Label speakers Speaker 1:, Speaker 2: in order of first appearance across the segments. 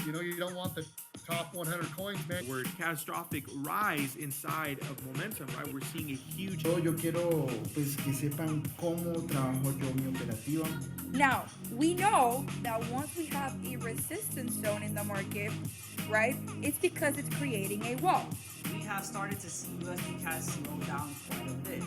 Speaker 1: You don't want the top 100 coins, man.
Speaker 2: We're catastrophic rise inside of momentum, right? We're seeing a huge.
Speaker 3: Yo quiero pues que sepan cómo trabajo yo mi operativa.
Speaker 4: Now, we know that once we have a resistance zone in the market, right, it's because it's creating a wall.
Speaker 5: We have started to see USD CAD slow down quite a bit.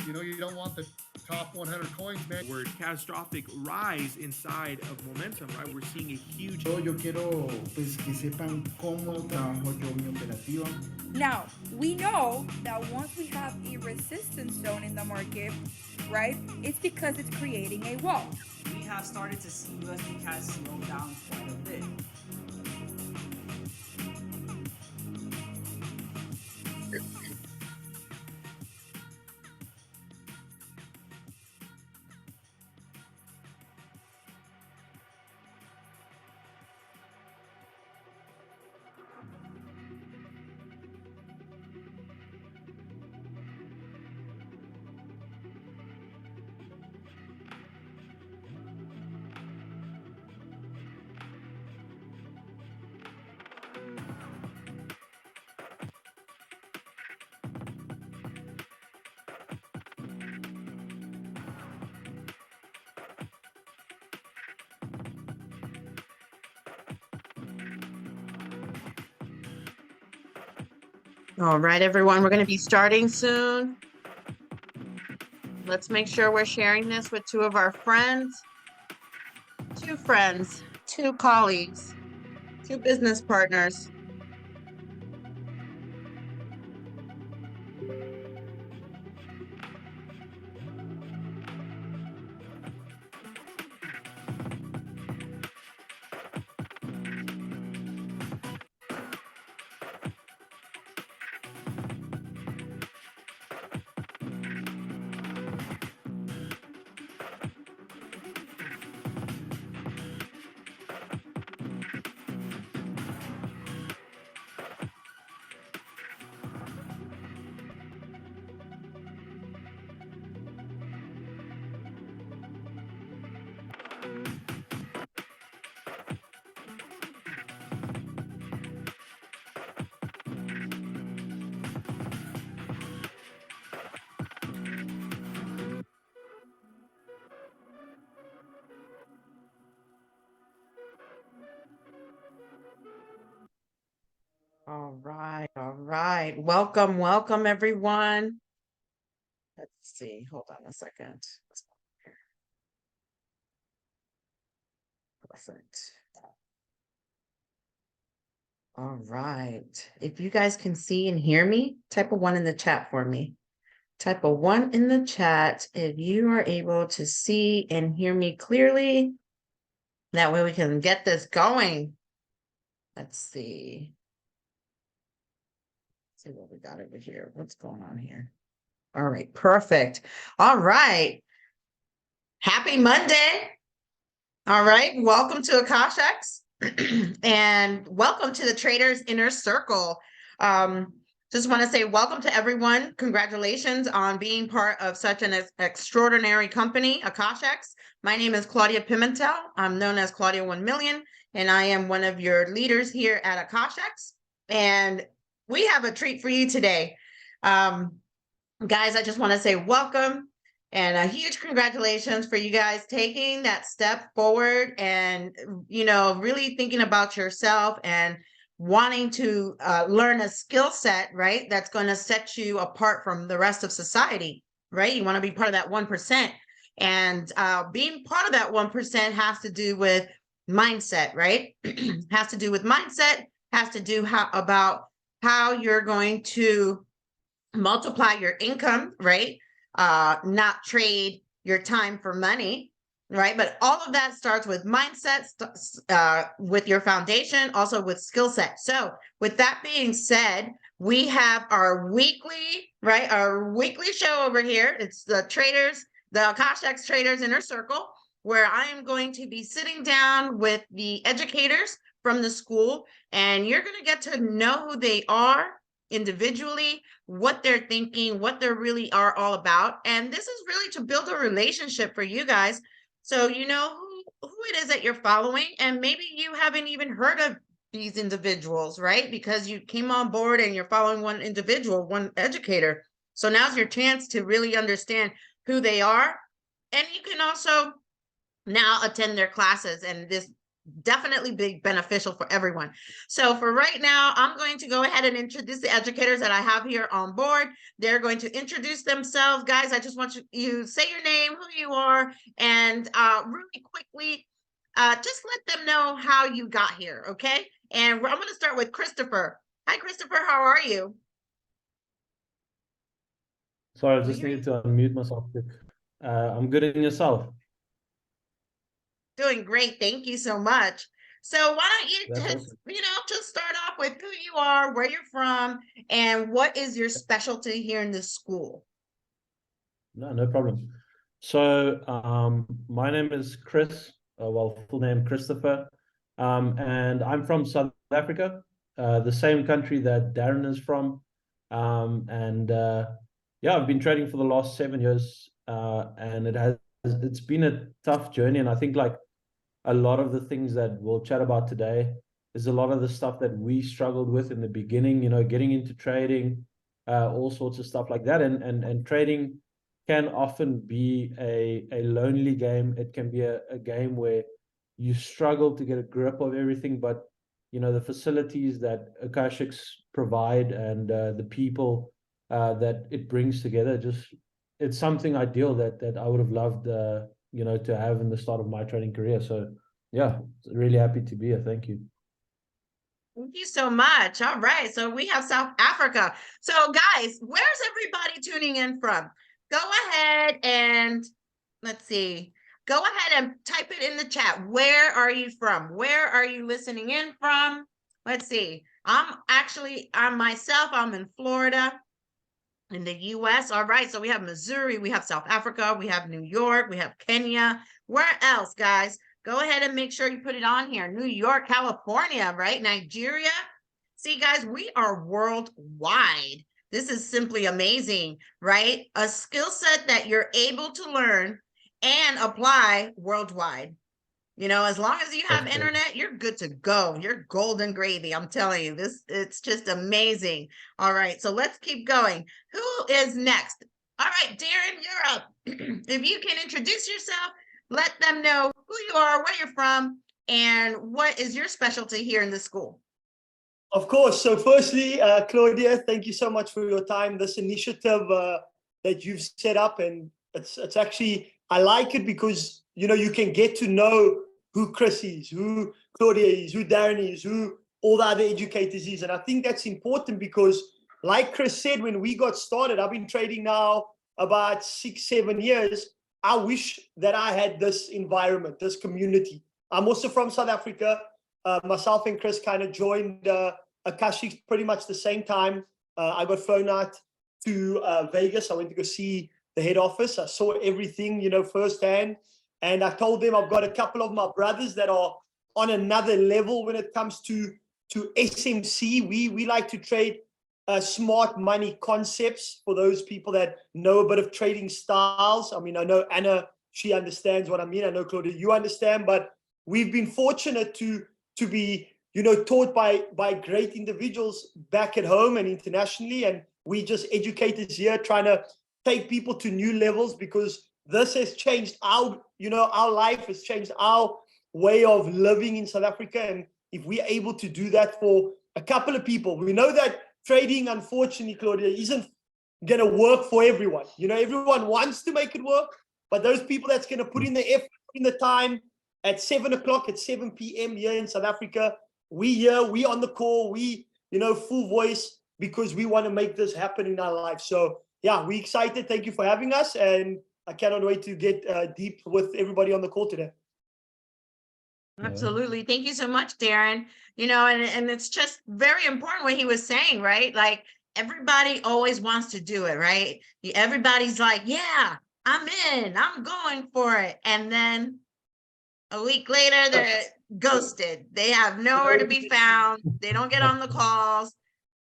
Speaker 1: You don't want the top 100 coins, man.
Speaker 2: We're catastrophic rise inside of momentum, right? We're seeing a huge.
Speaker 3: Yo quiero pues que sepan cómo trabajo yo mi operativa.
Speaker 4: Now, we know that once we have a resistance zone in the market, right, it's because it's creating a wall.
Speaker 5: We have started to see USD CAD slow down quite a bit.
Speaker 6: All right, everyone, we're going to be starting soon. Let's make sure we're sharing this with two of our friends. 2 friends, 2 colleagues, 2 business partners. All right. Welcome, welcome, everyone. Let's see. Hold on a second. Let's go here. Perfect. All right. If you guys can see and hear me, type a 1 in the chat for me. Type a 1 in the chat if you are able to see and hear me clearly. That way we can get this going. Let's see. See what we got over here. What's going on here? All right, perfect. All right. Happy Monday. All right, welcome to AkashX and welcome to the Traders Inner Circle. Just want to say welcome to everyone. Congratulations on being part of such an extraordinary company, AkashX. My name is Claudia Pimentel. I'm known as Claudia 1 Million, and I am one of your leaders here at AkashX. And we have a treat for you today. Guys, I just want to say welcome and a huge congratulations for you guys taking that step forward and, you know, really thinking about yourself and wanting to learn a skill set, right? That's going to set you apart from the rest of society, right? You want to be part of that 1%. And being part of that 1% has to do with mindset, right? Has to do with mindset, has to do about how you're going to multiply your income, right? Not trade your time for money, right? But all of that starts with mindset, with your foundation, also with skill set. So with that being said, we have our weekly, right? Our weekly show over here. It's the AkashX Traders Inner Circle, where I am going to be sitting down with the educators from the school, and you're going to get to know who they are individually, what they're thinking, what they really are all about. And this is really to build a relationship for you guys. So you know who it is that you're following, and maybe you haven't even heard of these individuals, right? Because you came on board and you're following one individual, one educator. So now's your chance to really understand who they are. And you can also now attend their classes, and this definitely be beneficial for everyone. So for right now, I'm going to go ahead and introduce the educators that I have here on board. They're going to introduce themselves. Guys, I just want you to say your name, who you are, and really quickly, just let them know how you got here, okay? And I'm going to start with Christopher. Hi, Christopher, how are you?
Speaker 7: Sorry, I just needed to unmute myself. I'm good, in yourself?
Speaker 6: Doing great. Thank you so much. So why don't you
Speaker 7: That's
Speaker 6: just,
Speaker 7: awesome.
Speaker 6: just start off with who you are, where you're from, and what is your specialty here in this school?
Speaker 7: No problem. So my name is Chris, full name Christopher, and I'm from South Africa, the same country that Darren is from. Yeah, I've been trading for the last 7 years, and it's been a tough journey. And I think like a lot of the things that we'll chat about today is a lot of the stuff that we struggled with in the beginning, getting into trading, all sorts of stuff like that. And trading can often be a lonely game. It can be a game where you struggle to get a grip of everything, but the facilities that AkashX provide and the people that it brings together, it's something ideal that I would have loved to have in the start of my training career. So yeah, really happy to be here. Thank you.
Speaker 6: Thank you so much. All right. So we have South Africa. So guys, where's everybody tuning in from? Go ahead and let's see. Go ahead and type it in the chat. Where are you from? Where are you listening in from? Let's see. I'm myself, I'm in Florida in the US. All right. So we have Missouri, we have South Africa, we have New York, we have Kenya. Where else, guys? Go ahead and make sure you put it on here. New York, California, right? Nigeria. See, guys, we are worldwide. This is simply amazing, right? A skill set that you're able to learn and apply worldwide. As long as you have internet, you're good to go. You're golden gravy. I'm telling you, it's just amazing. All right, so let's keep going. Who is next? All right, Darren, you're up. If you can introduce yourself, let them know who you are, where you're from, and what is your specialty here in the school.
Speaker 8: Of course. So firstly, Claudia, thank you so much for your time. This initiative that you've set up, and it's actually, I like it because, you can get to know who Chris is, who Claudia is, who Darren is, who all the other educators is. And I think that's important because like Chris said, when we got started, I've been trading now about 6-7 years. I wish that I had this environment, this community. I'm also from South Africa. Myself and Chris kind of joined Akashics pretty much the same time. I got flown out to Vegas. I went to go see the head office. I saw everything, firsthand. And I told them I've got a couple of my brothers that are on another level when it comes to SMC. We like to trade smart money concepts for those people that know a bit of trading styles. I mean, I know Anna, she understands what I mean. I know Claudia, you understand, but we've been fortunate to be, taught by great individuals back at home and internationally. And we just educators here trying to take people to new levels because this has changed our life, has changed our way of living in South Africa. And if we're able to do that for a couple of people, we know that trading, unfortunately, Claudia, isn't going to work for everyone. Everyone wants to make it work, but those people that's going to put in the effort, put in the time at 7 o'clock, at 7 p.m. here in South Africa, we on the call, full voice because we want to make this happen in our life. So yeah, we're excited. Thank you for having us. And I cannot wait to get deep with everybody on the call today.
Speaker 6: Absolutely. Thank you so much, Darren. And it's just very important what he was saying, right? Like everybody always wants to do it, right? Everybody's like, yeah, I'm in, I'm going for it. And then a week later, they're ghosted. They have nowhere to be found. They don't get on the calls.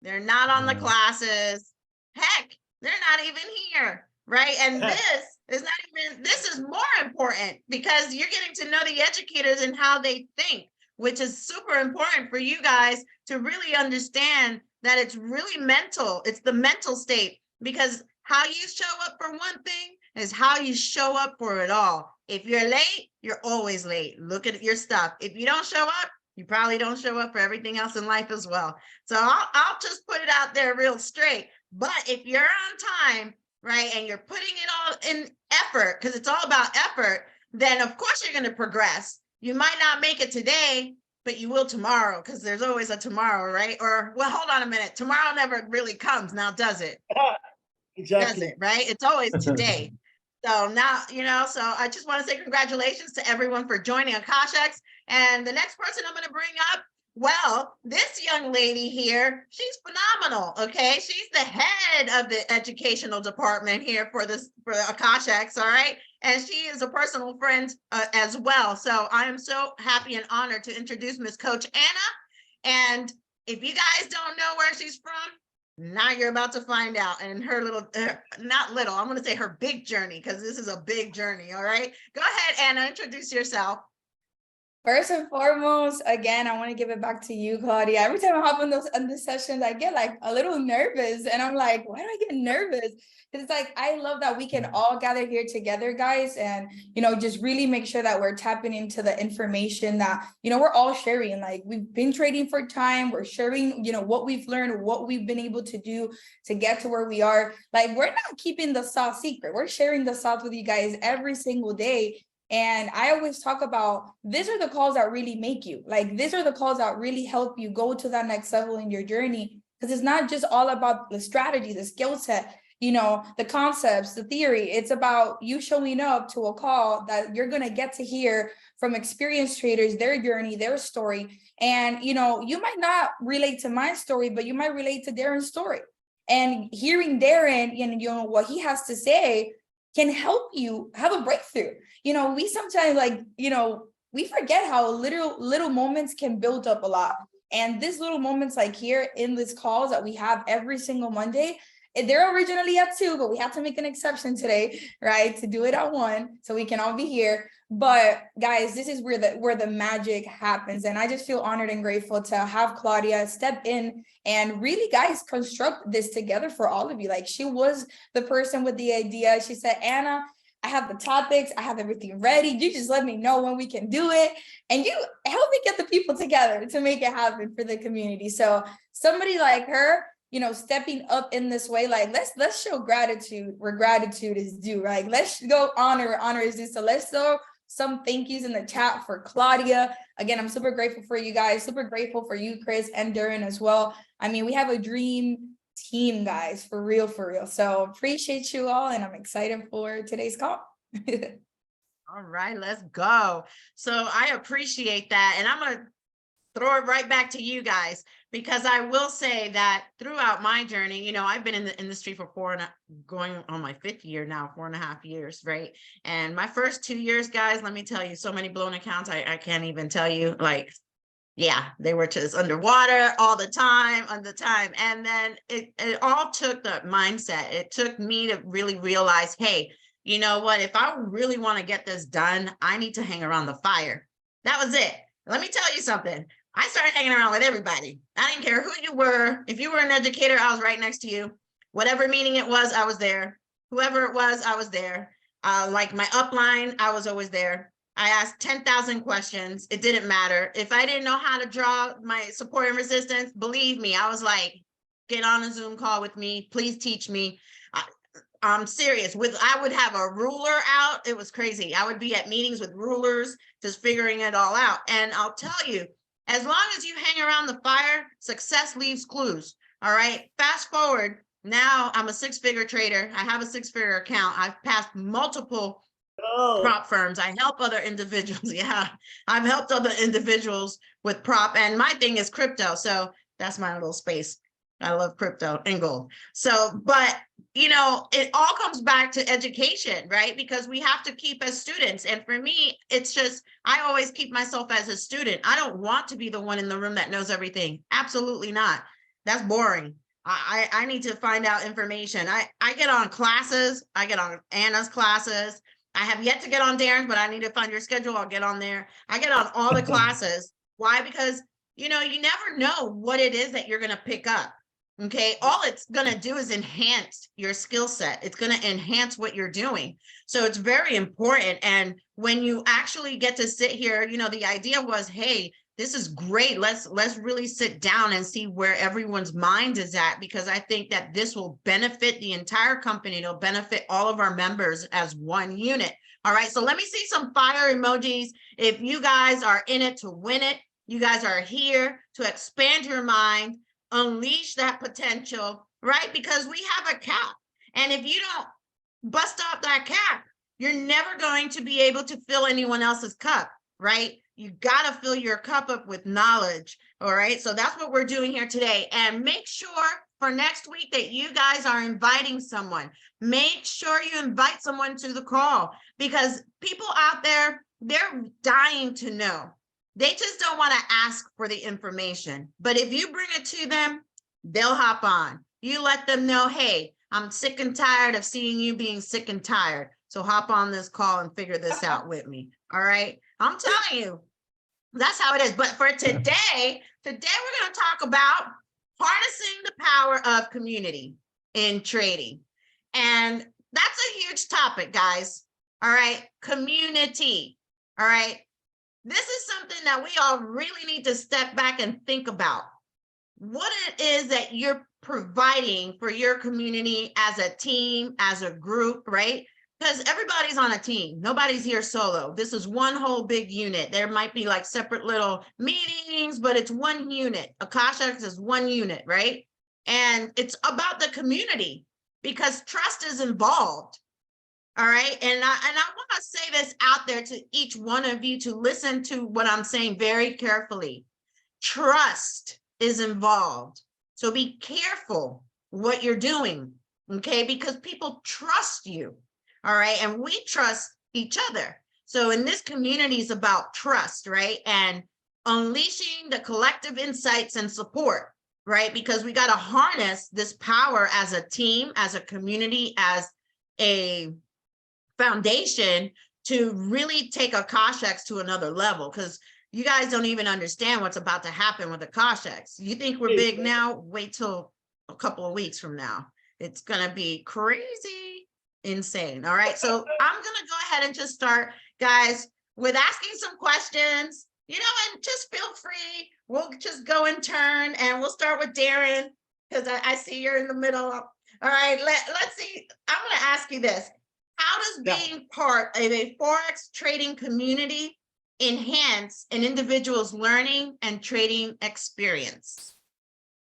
Speaker 6: They're not on the classes. Heck, they're not even here, right? And this is more important because you're getting to know the educators and how they think, which is super important for you guys to really understand that it's really mental. It's the mental state, because how you show up for one thing is how you show up for it all. If you're late, you're always late. Look at your stuff. If you don't show up, you probably don't show up for everything else in life as well. So I'll just put it out there real straight. But if you're on time, right, and you're putting it all in effort, because it's all about effort, then of course you're going to progress. You might not make it today, but you will tomorrow, because there's always a tomorrow, right? Or, well, hold on a minute. Tomorrow never really comes now, does it?
Speaker 8: Exactly.
Speaker 6: Does it, right? It's always today. So now, so I just want to say congratulations to everyone for joining Akashics. And the next person I'm going to bring up, well, this young lady here, she's phenomenal, okay? She's the head of the educational department here for Akashics, all right? And she is a personal friend as well. So I am so happy and honored to introduce Miss Coach Anna. And if you guys don't know where she's from, now you're about to find out. And her I'm going to say her big journey, because this is a big journey, all right? Go ahead, Anna, introduce yourself.
Speaker 4: First and foremost, again, I want to give it back to you, Claudia. Every time I hop on the sessions, I get like a little nervous, and I'm like, why do I get nervous? Because it's like, I love that we can all gather here together, guys, and, just really make sure that we're tapping into the information that, we're all sharing. Like, we've been trading for time. We're sharing, what we've learned, what we've been able to do to get to where we are. Like, we're not keeping the sauce secret. We're sharing the sauce with you guys every single day. And I always talk about, these are the calls that really make you, like, these are the calls that really help you go to that next level in your journey. Because it's not just all about the strategy, the skill set, you know, the concepts, the theory. It's about you showing up to a call that you're going to get to hear from experienced traders, their journey, their story. And, you know, you might not relate to my story, but you might relate to Darren's story. And hearing Darren, you know, what he has to say can help you have a breakthrough. You know, we sometimes, like, you know, we forget how little moments can build up a lot. And these little moments, like here in these calls that we have every single Monday, they're originally at 2, but we have to make an exception today, right? To do it at 1, so we can all be here. But guys, this is where the magic happens. And I just feel honored and grateful to have Claudia step in and really, guys, construct this together for all of you. Like, she was the person with the idea. She said, Anna, I have the topics, I have everything ready. You just let me know when we can do it. And you help me get the people together to make it happen for the community. So somebody like her, you know, stepping up in this way, like, let's show gratitude where gratitude is due, right? Let's go honor where honor is due. So let's throw some thank yous in the chat for Claudia. Again, I'm super grateful for you guys, super grateful for you, Chris, and Darren as well. I mean, we have a dream team, guys, for real. So appreciate you all, and I'm excited for today's call.
Speaker 6: All right, let's go. So I appreciate that. And I'm going to throw it right back to you guys, because I will say that throughout my journey, you know, I've been in the industry for going on my 5th year now, 4.5 years, right? And my first 2 years, guys, let me tell you, so many blown accounts, I can't even tell you, like, yeah, they were just underwater all the time. And then it all took the mindset. It took me to really realize, hey, you know what, if I really want to get this done, I need to hang around the fire. That was it. Let me tell you something. I started hanging around with everybody. I didn't care who you were. If you were an educator, I was right next to you. Whatever meeting it was, I was there. Whoever it was, I was there. Like my upline, I was always there. I asked 10,000 questions. It didn't matter. If I didn't know how to draw my support and resistance, believe me, I was like, get on a Zoom call with me. Please teach me. I'm serious. I would have a ruler out. It was crazy. I would be at meetings with rulers, just figuring it all out. And I'll tell you, as long as you hang around the fire, success leaves clues. All right. Fast forward. Now I'm a 6-figure trader. I have a 6-figure account. I've passed multiple prop firms. I help other individuals. Yeah, I've helped other individuals with prop. And my thing is crypto. So that's my little space. I love crypto and gold. So, but you know, it all comes back to education, right? Because we have to keep as students. And for me, it's just, I always keep myself as a student. I don't want to be the one in the room that knows everything. Absolutely not. That's boring. I need to find out information. I get on classes. I get on Anna's classes. I have yet to get on Darren's, but I need to find your schedule. I'll get on there. I get on all the classes. Why? Because, you know, you never know what it is that you're going to pick up. Okay, all it's going to do is enhance your skill set. It's going to enhance what you're doing. So it's very important. And when you actually get to sit here, you know, the idea was, hey, this is great. Let's really sit down and see where everyone's mind is at, because I think that this will benefit the entire company. It'll benefit all of our members as one unit. All right, so let me see some fire emojis. If you guys are in it to win it, you guys are here to expand your mind, unleash that potential, right? Because we have a cap. And if you don't bust out that cap, you're never going to be able to fill anyone else's cup, right? You got to fill your cup up with knowledge. All right. So that's what we're doing here today. And make sure for next week that you guys are inviting someone. Make sure you invite someone to the call, because people out there, they're dying to know. They just don't want to ask for the information. But if you bring it to them, they'll hop on. You let them know, hey, I'm sick and tired of seeing you being sick and tired. So hop on this call and figure this out with me. All right. I'm telling you, that's how it is. But for today we're going to talk about harnessing the power of community in trading. And that's a huge topic, guys. All right. Community. All right. This is something that we all really need to step back and think about. What it is that you're providing for your community as a team, as a group, right? because everybody's on a team. Nobody's here solo. This is one whole big unit. There might be like separate little meetings, but it's one unit. Akashics is one unit, right? And it's about the community because trust is involved. All right. And I want to say this out there to each one of you to listen to what I'm saying very carefully. Trust is involved. So be careful what you're doing, okay? Because people trust you, all right? And we trust each other. So in this community is about trust, right? And unleashing the collective insights and support, right? Because we got to harness this power as a team, as a community, as a foundation to really take Akashics to another level. Because you guys don't even understand what's about to happen with Akashics. You think we're big now? Wait till a couple of weeks from now. It's going to be crazy, insane. All right. So I'm going to go ahead and just start, guys, with asking some questions, you know, and just feel free. We'll just go in turn and we'll start with Darren because I see you're in the middle. All right. Let's see. I'm going to ask you this. How does being part of a Forex trading community enhance an individual's learning and trading experience?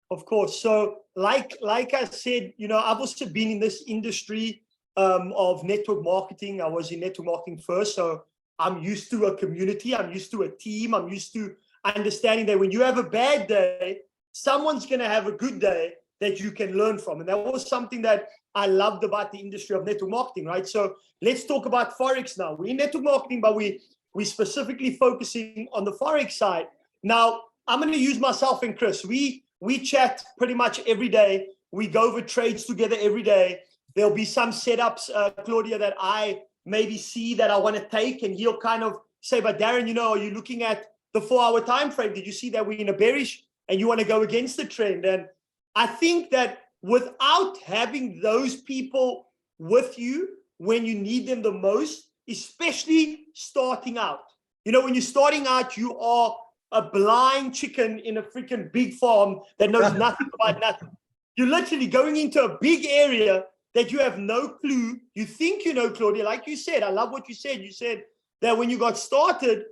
Speaker 8: Of course. So like I said, you know, I've also been in this industry of network marketing. I was in network marketing first. So I'm used to a community. I'm used to a team. I'm used to understanding that when you have a bad day, someone's going to have a good day that you can learn from. And that was something that I loved about the industry of network marketing, right? So let's talk about Forex now. We're in network marketing, but we're specifically focusing on the Forex side. Now, I'm going to use myself and Chris. We chat pretty much every day. We go over trades together every day. There'll be some setups, Claudia, that I maybe see that I want to take, and he'll kind of say, but Darren, you know, are you looking at the 4-hour time frame? Did you see that we're in a bearish and you want to go against the trend? And I think that without having those people with you when you need them the most, especially starting out. You know, when you're starting out, you are a blind chicken in a freaking big farm that knows nothing about nothing. You're literally going into a big area that you have no clue. You think you know, Claudia, like you said, I love what you said. You said that when you got started,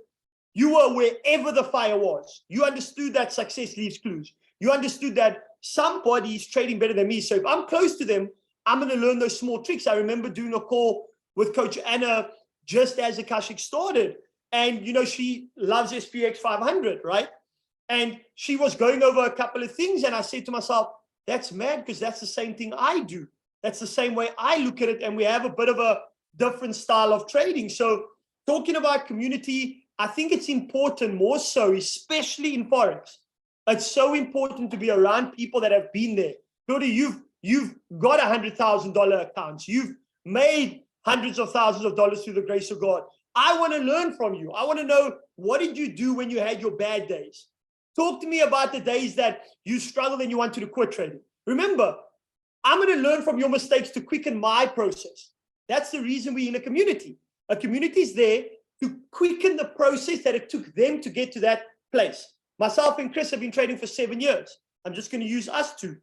Speaker 8: you were wherever the fire was. You understood that success leaves clues. You understood that somebody is trading better than me. So if I'm close to them, I'm going to learn those small tricks. I remember doing a call with Coach Anna just as Akashic started. And, you know, she loves SPX 500, right? And she was going over a couple of things. And I said to myself, that's mad, because that's the same thing I do. That's the same way I look at it. And we have a bit of a different style of trading. So talking about community, I think it's important more so, especially in Forex. It's so important to be around people that have been there. Claudia, you've got $100,000 accounts. You've made hundreds of thousands of dollars through the grace of God. I want to learn from you. I want to know, what did you do when you had your bad days? Talk to me about the days that you struggled and you wanted to quit trading. Remember, I'm going to learn from your mistakes to quicken my process. That's the reason we're in a community. A community is there to quicken the process that it took them to get to that place. Myself and Chris have been trading for 7 years. I'm just going to use us two.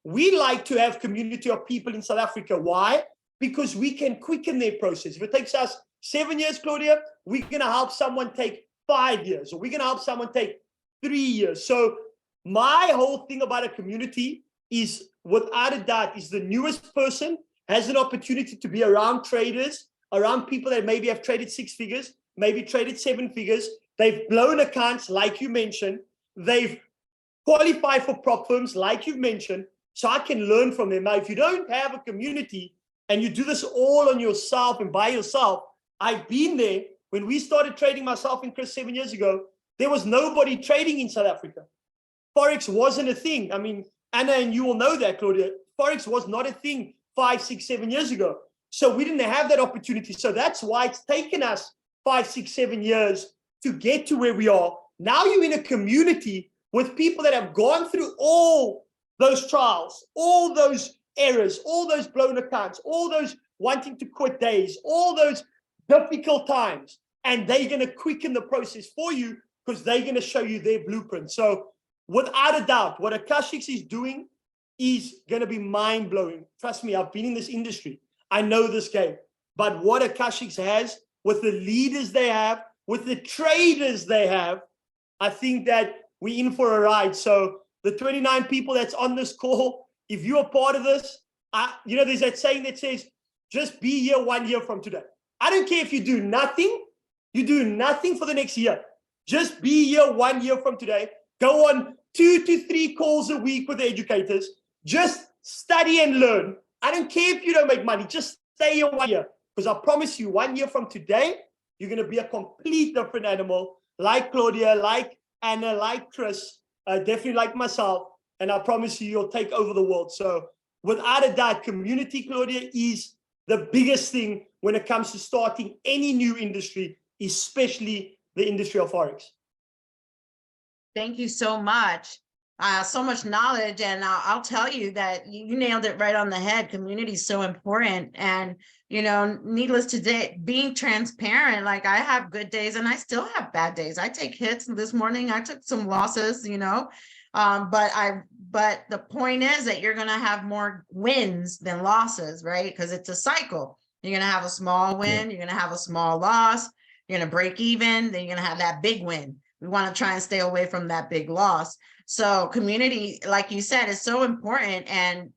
Speaker 8: We like to have community of people in South Africa. Why? Because we can quicken their process. If it takes us 7 years, Claudia, we're going to help someone take 5 years, or we're going to help someone take 3 years. So my whole thing about a community is, without a doubt, is the newest person has an opportunity to be around traders, around people that maybe have traded 6 figures, maybe traded 7 figures. They've blown accounts, like you mentioned. They've qualified for prop firms, like you've mentioned. So I can learn from them. Now, if you don't have a community and you do this all on yourself and by yourself, I've been there. When we started trading, myself and Chris 7 years ago, there was nobody trading in South Africa. Forex wasn't a thing. I mean, Anna, and you will know that, Claudia, Forex was not a thing 5, 6, 7 years ago. So we didn't have that opportunity. So that's why it's taken us 5, 6, 7 years to get to where we are. Now you're in a community with people that have gone through all those trials, all those errors, all those blown accounts, all those wanting to quit days, all those difficult times. And they're going to quicken the process for you because they're going to show you their blueprint. So without a doubt, what Akashics is doing is going to be mind-blowing. Trust me, I've been in this industry. I know this game. but what Akashics has, with the leaders they have, with the traders they have, I think that we're in for a ride. So the 29 people that's on this call, if you're a part of this, there's that saying that says, just be here 1 year from today. I don't care if you do nothing for the next year. Just be here 1 year from today. Go on 2 to 3 calls a week with the educators. Just study and learn. I don't care if you don't make money. Just stay here 1 year. Because I promise you, 1 year from today, you're going to be a complete different animal, like Claudia, like Anna, like Chris, definitely like myself. And I promise you, you'll take over the world. So without a doubt, community, Claudia, is the biggest thing when it comes to starting any new industry, especially the industry of Forex.
Speaker 6: Thank you so much. So much knowledge. And I'll tell you that you nailed it right on the head. Community is so important. And, needless to say, being transparent, like I have good days and I still have bad days. I take hits. This morning I took some losses, but the point is that you're going to have more wins than losses, right? Because it's a cycle. You're going to have a small win. You're going to have a small loss. You're going to break even. Then you're going to have that big win. We want to try and stay away from that big loss. So community, like you said, is so important. And,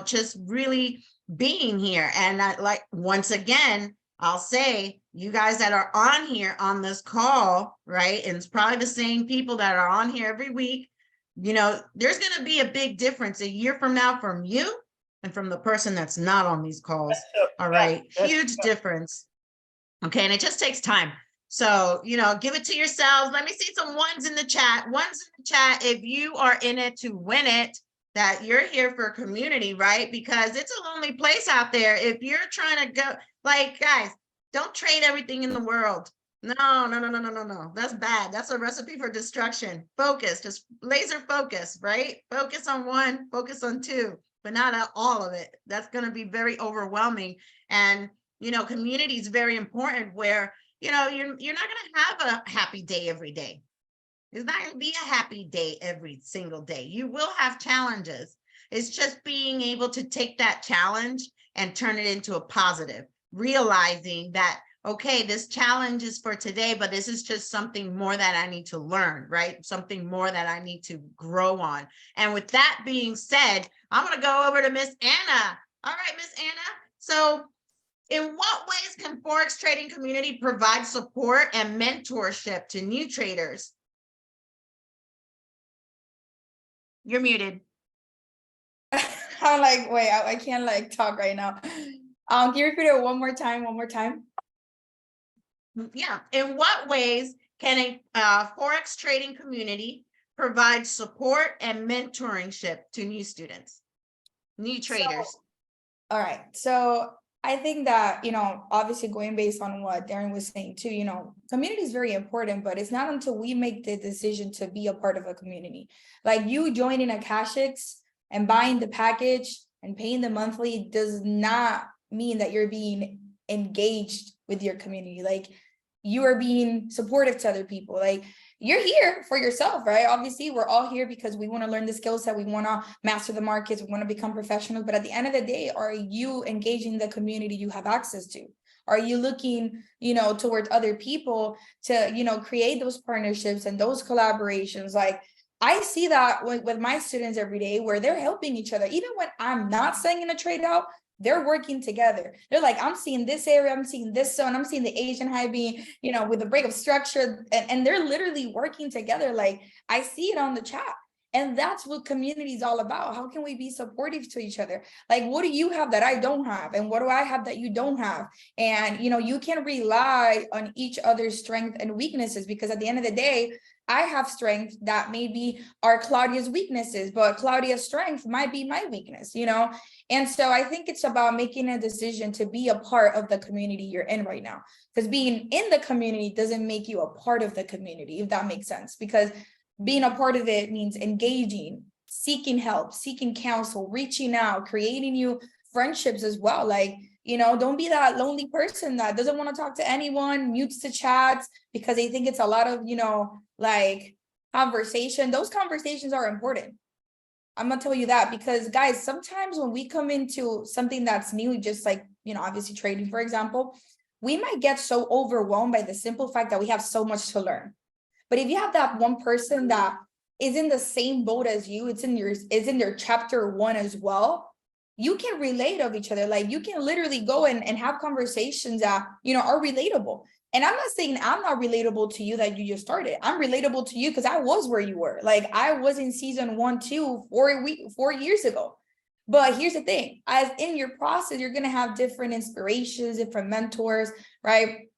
Speaker 6: just really being here. And once again, I'll say, you guys that are on here on this call, right? And it's probably the same people that are on here every week. There's going to be a big difference a year from now from you and from the person that's not on these calls. All right. Huge difference. Okay. And it just takes time. So, give it to yourselves. Let me see some ones in the chat. If you are in it to win it, that you're here for community, right? Because it's a lonely place out there. If you're trying to go, guys, don't trade everything in the world. No. That's bad. That's a recipe for destruction. Focus, just laser focus, right? Focus on one, focus on two, but not all of it. That's going to be very overwhelming. And, community is very important where, you're not going to have a happy day every day. It's not going to be a happy day every single day. You will have challenges. It's just being able to take that challenge and turn it into a positive, realizing that, okay, this challenge is for today, but this is just something more that I need to learn, right? Something more that I need to grow on. And with that being said, I'm going to go over to Miss Anna. All right, Miss Anna. So in what ways can Forex trading community provide support and mentorship to new traders? You're muted.
Speaker 4: I'm like, wait, I can't talk right now. Can you repeat it one more time?
Speaker 6: Yeah. In what ways can a Forex trading community provide support and mentorship to new students, new traders?
Speaker 4: All right. So I think that, obviously going based on what Darren was saying too, community is very important, but it's not until we make the decision to be a part of a community. Like you joining Akashics and buying the package and paying the monthly does not mean that you're being engaged with your community. Like you are being supportive to other people. Like you're here for yourself, right? Obviously, we're all here because we want to learn the skill set. We want to master the markets. We want to become professionals. But at the end of the day, are you engaging the community you have access to? Are you looking, towards other people to, create those partnerships and those collaborations? Like I see that with my students every day where they're helping each other. Even when I'm not sending a trade out, they're working together. They're like, I'm seeing this area, I'm seeing this zone, I'm seeing the Asian high being, with the break of structure, and they're literally working together. Like I see it on the chat. And that's what community is all about. How can we be supportive to each other? Like, what do you have that I don't have? And what do I have that you don't have? And, you can rely on each other's strengths and weaknesses, because at the end of the day, I have strength that maybe are Claudia's weaknesses, but Claudia's strength might be my weakness, And so I think it's about making a decision to be a part of the community you're in right now, because being in the community doesn't make you a part of the community, if that makes sense, because being a part of it means engaging, seeking help, seeking counsel, reaching out, creating new friendships as well. Like, don't be that lonely person that doesn't want to talk to anyone, mutes the chats because they think it's a lot of, conversation. Those conversations are important. I'm gonna tell you that, because guys, sometimes when we come into something that's new, just like obviously trading, for example, we might get so overwhelmed by the simple fact that we have so much to learn. But if you have that one person that is in the same boat as you, it's in their chapter 1 as well, you can relate of each other. Like you can literally go and have conversations that, are relatable. And I'm not saying I'm not relatable to you that you just started. I'm relatable to you because I was where you were. Like I was in season 1, 2, 4 years ago. But here's the thing, as in your process, you're going to have different inspirations, different mentors, right?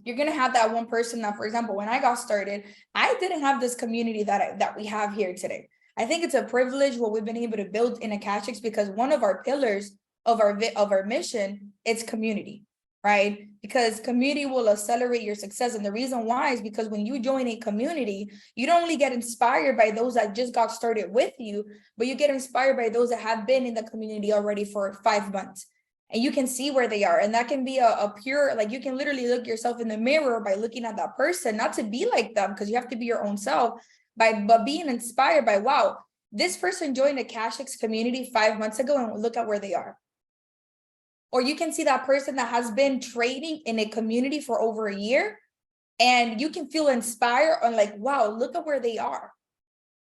Speaker 4: You're going to have that one person that, for example, when I got started, I didn't have this community that we have here today. I think it's a privilege what we've been able to build in Akashics, because one of our pillars of our mission is community, right? Because community will accelerate your success. And the reason why is because when you join a community, you don't only get inspired by those that just got started with you, but you get inspired by those that have been in the community already for 5 months. And you can see where they are. And that can be a pure, like you can literally look yourself in the mirror by looking at that person, not to be like them, because you have to be your own self, but being inspired by, wow, this person joined the Akashics community 5 months ago and look at where they are. Or you can see that person that has been trading in a community for over a year, and you can feel inspired on like, wow, look at where they are.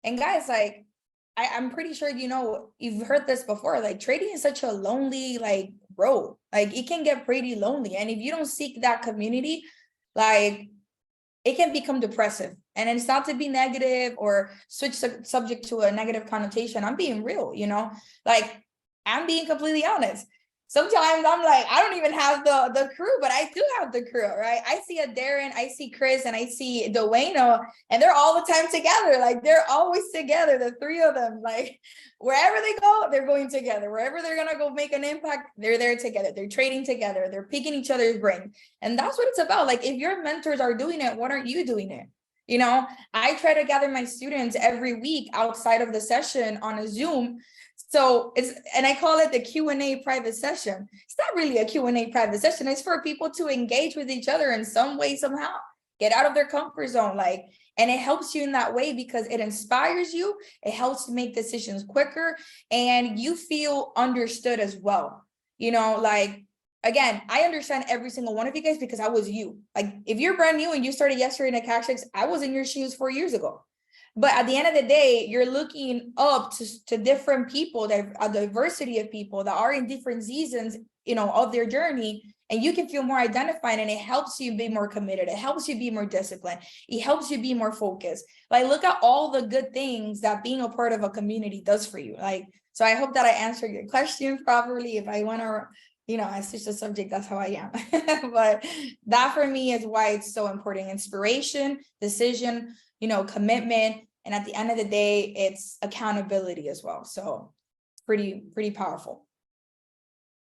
Speaker 4: And guys, like, I'm pretty sure, you've heard this before, like trading is such a lonely, like, road. Like it can get pretty lonely. And if you don't seek that community, like it can become depressive. And it's not to be negative or switch subject to a negative connotation. I'm being real, like I'm being completely honest. Sometimes I'm like, I don't even have the crew, but I do have the crew, right? I see a Darren, I see Chris, and I see Dwayne, and they're all the time together. Like they're always together, the three of them. Like wherever they go, they're going together. Wherever they're gonna go make an impact, they're there together. They're trading together. They're picking each other's brain. And that's what it's about. Like if your mentors are doing it, why aren't you doing it? I try to gather my students every week outside of the session on a Zoom. So and I call it the Q&A private session. It's not really a Q&A private session. It's for people to engage with each other in some way, somehow, get out of their comfort zone. And it helps you in that way because it inspires you. It helps you make decisions quicker and you feel understood as well. Again, I understand every single one of you guys because I was you. Like if you're brand new and you started yesterday in Akashics, I was in your shoes 4 years ago. But at the end of the day, you're looking up to different people, a diversity of people that are in different seasons, of their journey, and you can feel more identified, and it helps you be more committed. It helps you be more disciplined. It helps you be more focused. Like, look at all the good things that being a part of a community does for you. So I hope that I answered your question properly. If I want to, I switch the subject, that's how I am. But that for me is why it's so important. Inspiration, decision, commitment. And at the end of the day, it's accountability as well. So it's pretty powerful.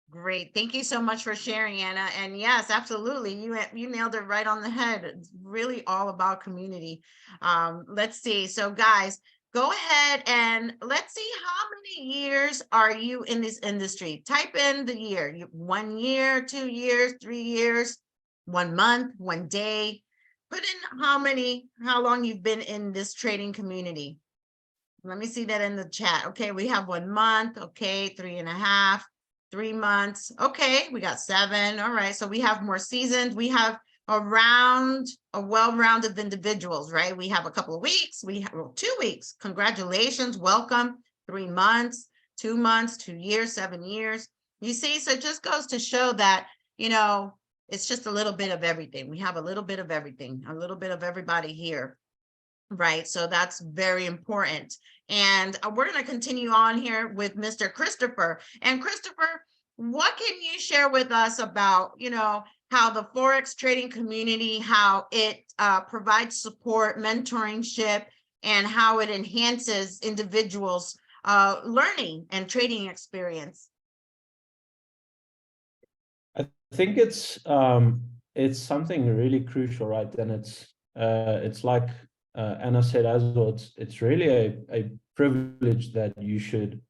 Speaker 6: Great. Thank you so much for sharing, Anna. And yes, absolutely. You nailed it right on the head. It's really all about community. Let's see. So guys, go ahead and let's see how many years are you in this industry? Type in the year. 1 year, 2 years, 3 years, 1 month, 1 day. Put in how long you've been in this trading community. Let me see that in the chat. Okay, we have 1 month. Okay, 3.5, 3 months. Okay, we got 7. All right, so we have more seasoned. We have a well-rounded individuals, right? We have a couple of weeks. We have 2 weeks. Congratulations, welcome. 3 months, 2 months, 2 years, 7 years. You see, so it just goes to show that, it's just a little bit of everything. We have a little bit of everything, a little bit of everybody here, right? So that's very important. And we're going to continue on here with Mr. Christopher. And Christopher, what can you share with us about, how the Forex trading community, how it provides support, mentorship, and how it enhances individuals' learning and trading experience?
Speaker 7: I think it's something really crucial, right? And it's like Anna said as well. It's really a privilege that you should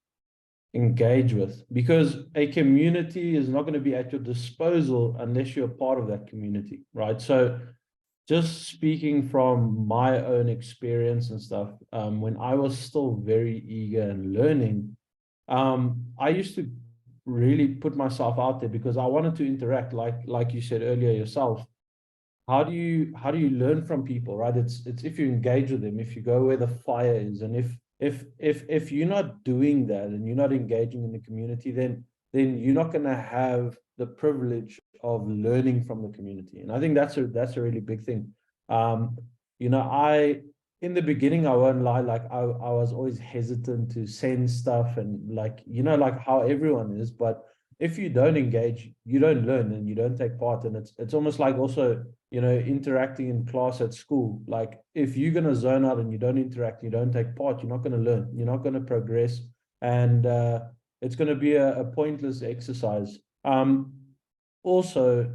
Speaker 7: engage with, because a community is not going to be at your disposal unless you're a part of that community, right? So, just speaking from my own experience and stuff, when I was still very eager and learning, I used to really put myself out there because I wanted to interact, like you said earlier yourself. How do you learn from people, right? It's if you engage with them, if you go where the fire is, and if you're not doing that and you're not engaging in the community, then you're not going to have the privilege of learning from the community. And I think that's a really big thing. You know, in the beginning, I won't lie, like I was always hesitant to send stuff, and like, you know, like how everyone is. But if you don't engage, you don't learn and you don't take part. And it's almost like also, you know, interacting in class at school. Like if you're going to zone out and you don't interact, you don't take part, you're not going to learn, you're not going to progress. And it's going to be a pointless exercise. Also,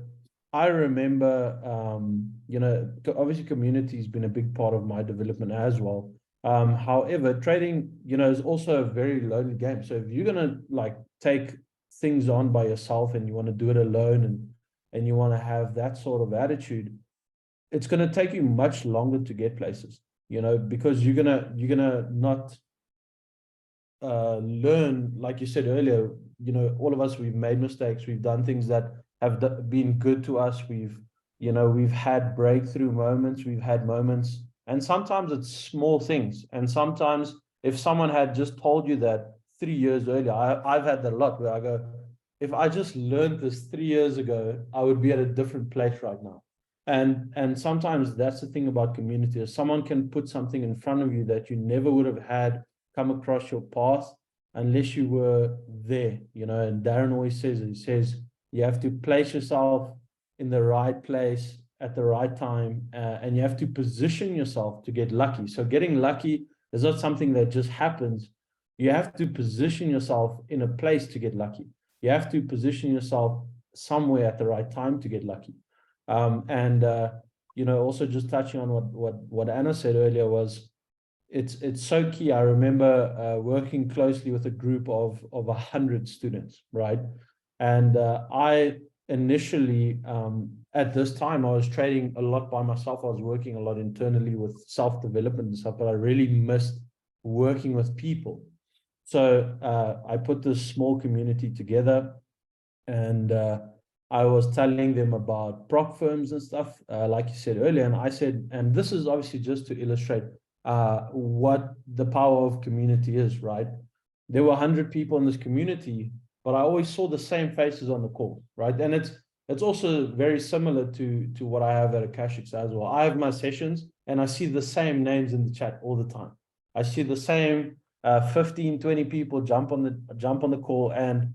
Speaker 7: I remember, you know, obviously community has been a big part of my development as well. However, trading, you know, is also a very lonely game. So if you're going to like take things on by yourself and you want to do it alone and you want to have that sort of attitude, it's going to take you much longer to get places, you know, because you're gonna not learn, like you said earlier, you know, all of us, we've made mistakes, we've done things that have been good to us, we've had breakthrough moments, we've had moments, and sometimes it's small things. And sometimes if someone had just told you that 3 years earlier, I've had that a lot, where I go, if I just learned this 3 years ago, I would be at a different place right now. And sometimes that's the thing about community, is someone can put something in front of you that you never would have had come across your path unless you were there, you know. And Darren always says, he says, you have to place yourself in the right place at the right time, and you have to position yourself to get lucky. So getting lucky is not something that just happens. You have to position yourself in a place to get lucky. You have to position yourself somewhere at the right time to get lucky. You know, also just touching on what Anna said earlier, was it's so key. I remember working closely with a group of 100 students, right? And I initially, at this time, I was trading a lot by myself. I was working a lot internally with self-development and stuff, but I really missed working with people. So I put this small community together, and I was telling them about prop firms and stuff, like you said earlier. And I said, and this is obviously just to illustrate what the power of community is, right? There were 100 people in this community, but I always saw the same faces on the call, right? And it's also very similar to what I have at Akashics as well. I have my sessions and I see the same names in the chat all the time. I see the same 15, 20 people jump on the call. And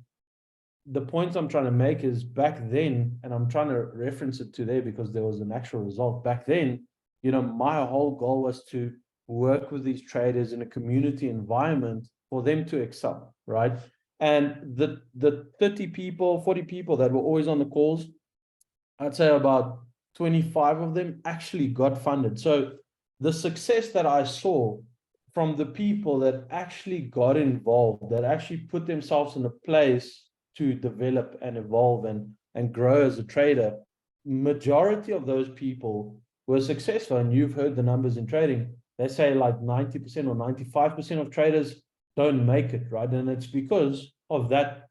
Speaker 7: the point I'm trying to make is, back then, and I'm trying to reference it to there because there was an actual result back then, you know, my whole goal was to work with these traders in a community environment for them to excel, right? And the 30 people, 40 people that were always on the calls, I'd say about 25 of them actually got funded. So the success that I saw from the people that actually got involved, that actually put themselves in a place to develop and evolve and grow as a trader, majority of those people were successful. And you've heard the numbers in trading. They say like 90% or 95% of traders don't make it, right? And it's because of that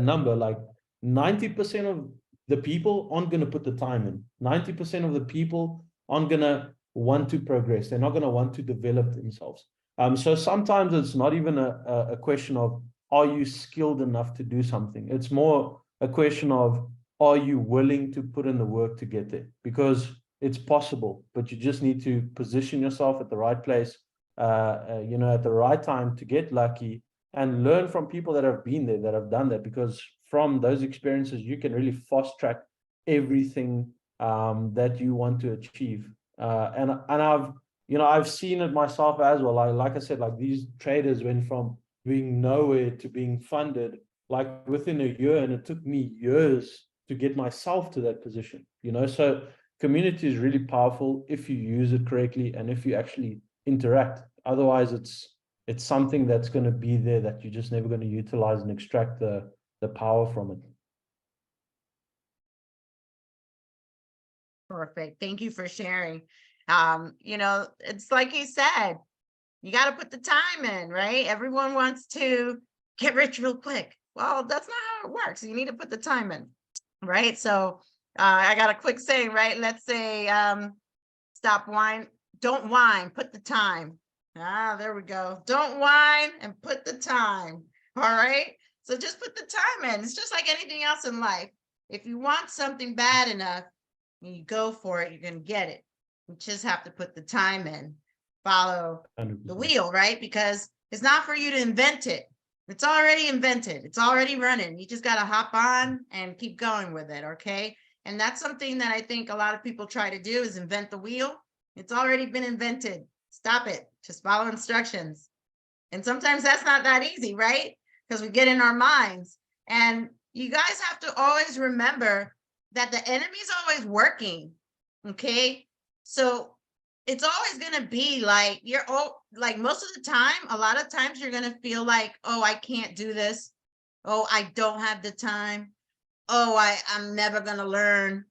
Speaker 7: number. Like 90% of the people aren't going to put the time in. 90% of the people aren't going to want to progress. They're not going to want to develop themselves. So sometimes it's not even a question of, are you skilled enough to do something? It's more a question of, are you willing to put in the work to get there? Because it's possible, but you just need to position yourself at the right place, you know, at the right time to get lucky, and learn from people that have been there, that have done that. Because from those experiences, you can really fast track everything that you want to achieve. And I've seen it myself as well. Like I said, like these traders went from being nowhere to being funded like within a year, and it took me years to get myself to that position, you know. So community is really powerful if you use it correctly and if you actually interact. Otherwise, it's something that's going to be there that you're just never going to utilize and extract the power from it.
Speaker 6: Perfect. Thank you for sharing. You know, it's like you said, you got to put the time in, right? Everyone wants to get rich real quick. Well, that's not how it works. You need to put the time in, right? So I got a quick saying, right? Let's say, stop whine, don't whine, put the time. Ah, there we go. Don't whine and put the time. All right. So just put the time in. It's just like anything else in life. If you want something bad enough, and you go for it, you're going to get it. You just have to put the time in, follow
Speaker 7: 100%.
Speaker 6: the wheel, right? Because it's not for you to invent it. It's already invented. It's already running. You just got to hop on and keep going with it. Okay. And that's something that I think a lot of people try to do is invent the wheel. It's already been invented. Stop it. Just follow instructions. And sometimes that's not that easy, right? Because we get in our minds. And you guys have to always remember that the enemy's always working. Okay. So it's always going to be like, like most of the time, a lot of times you're going to feel like, oh, I can't do this. Oh, I don't have the time. Oh, I'm never going to learn.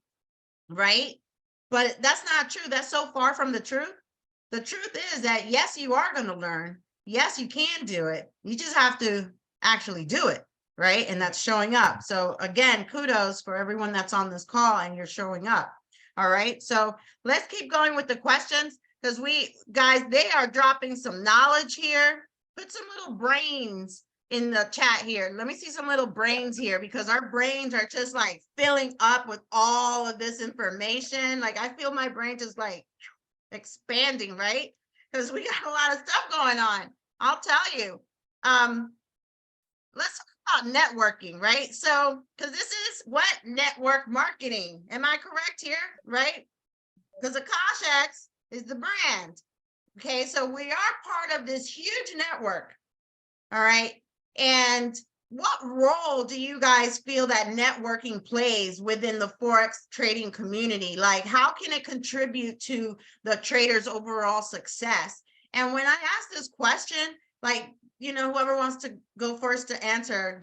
Speaker 6: Right. But that's not true. That's so far from the truth. The truth is that, yes, you are going to learn. Yes, you can do it. You just have to actually do it. Right. And that's showing up. So again, kudos for everyone that's on this call and you're showing up. All right. So let's keep going with the questions because they are dropping some knowledge here. Put some little brains in the chat here. Let me see some little brains here because our brains are just like filling up with all of this information. Like I feel my brain just like expanding, right? Because we got a lot of stuff going on. I'll tell you. Let's talk about networking, right? So, because this is what network marketing. Am I correct here, right? Because AkashX is the brand. Okay, so we are part of this huge network. All right. And what role do you guys feel that networking plays within the Forex trading community? Like, how can it contribute to the trader's overall success? And when I ask this question, like, you know, whoever wants to go first to answer,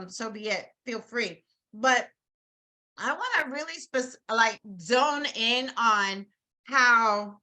Speaker 6: so be it, feel free. But I want to really zone in on how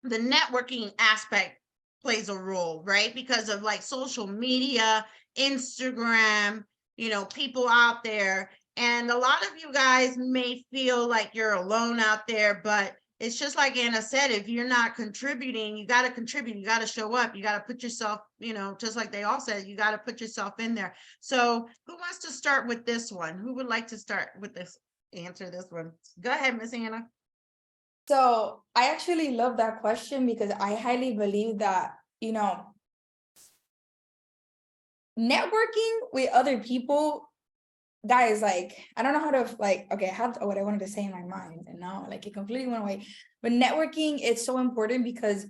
Speaker 6: the networking aspect plays a role, right? Because of like social media, Instagram, you know, people out there. And a lot of you guys may feel like you're alone out there, but it's just like Anna said, if you're not contributing, you got to contribute, you got to show up, you got to put yourself, you know, just like they all said, you got to put yourself in there. So who wants to start with this one? Who would like to start with this, answer this one? Go ahead, Miss Anna.
Speaker 4: So I actually love that question because I highly believe that, you know, networking with other people, guys, like, I don't know how to, like, okay, I had what I wanted to say in my mind and now like it completely went away. But networking is so important because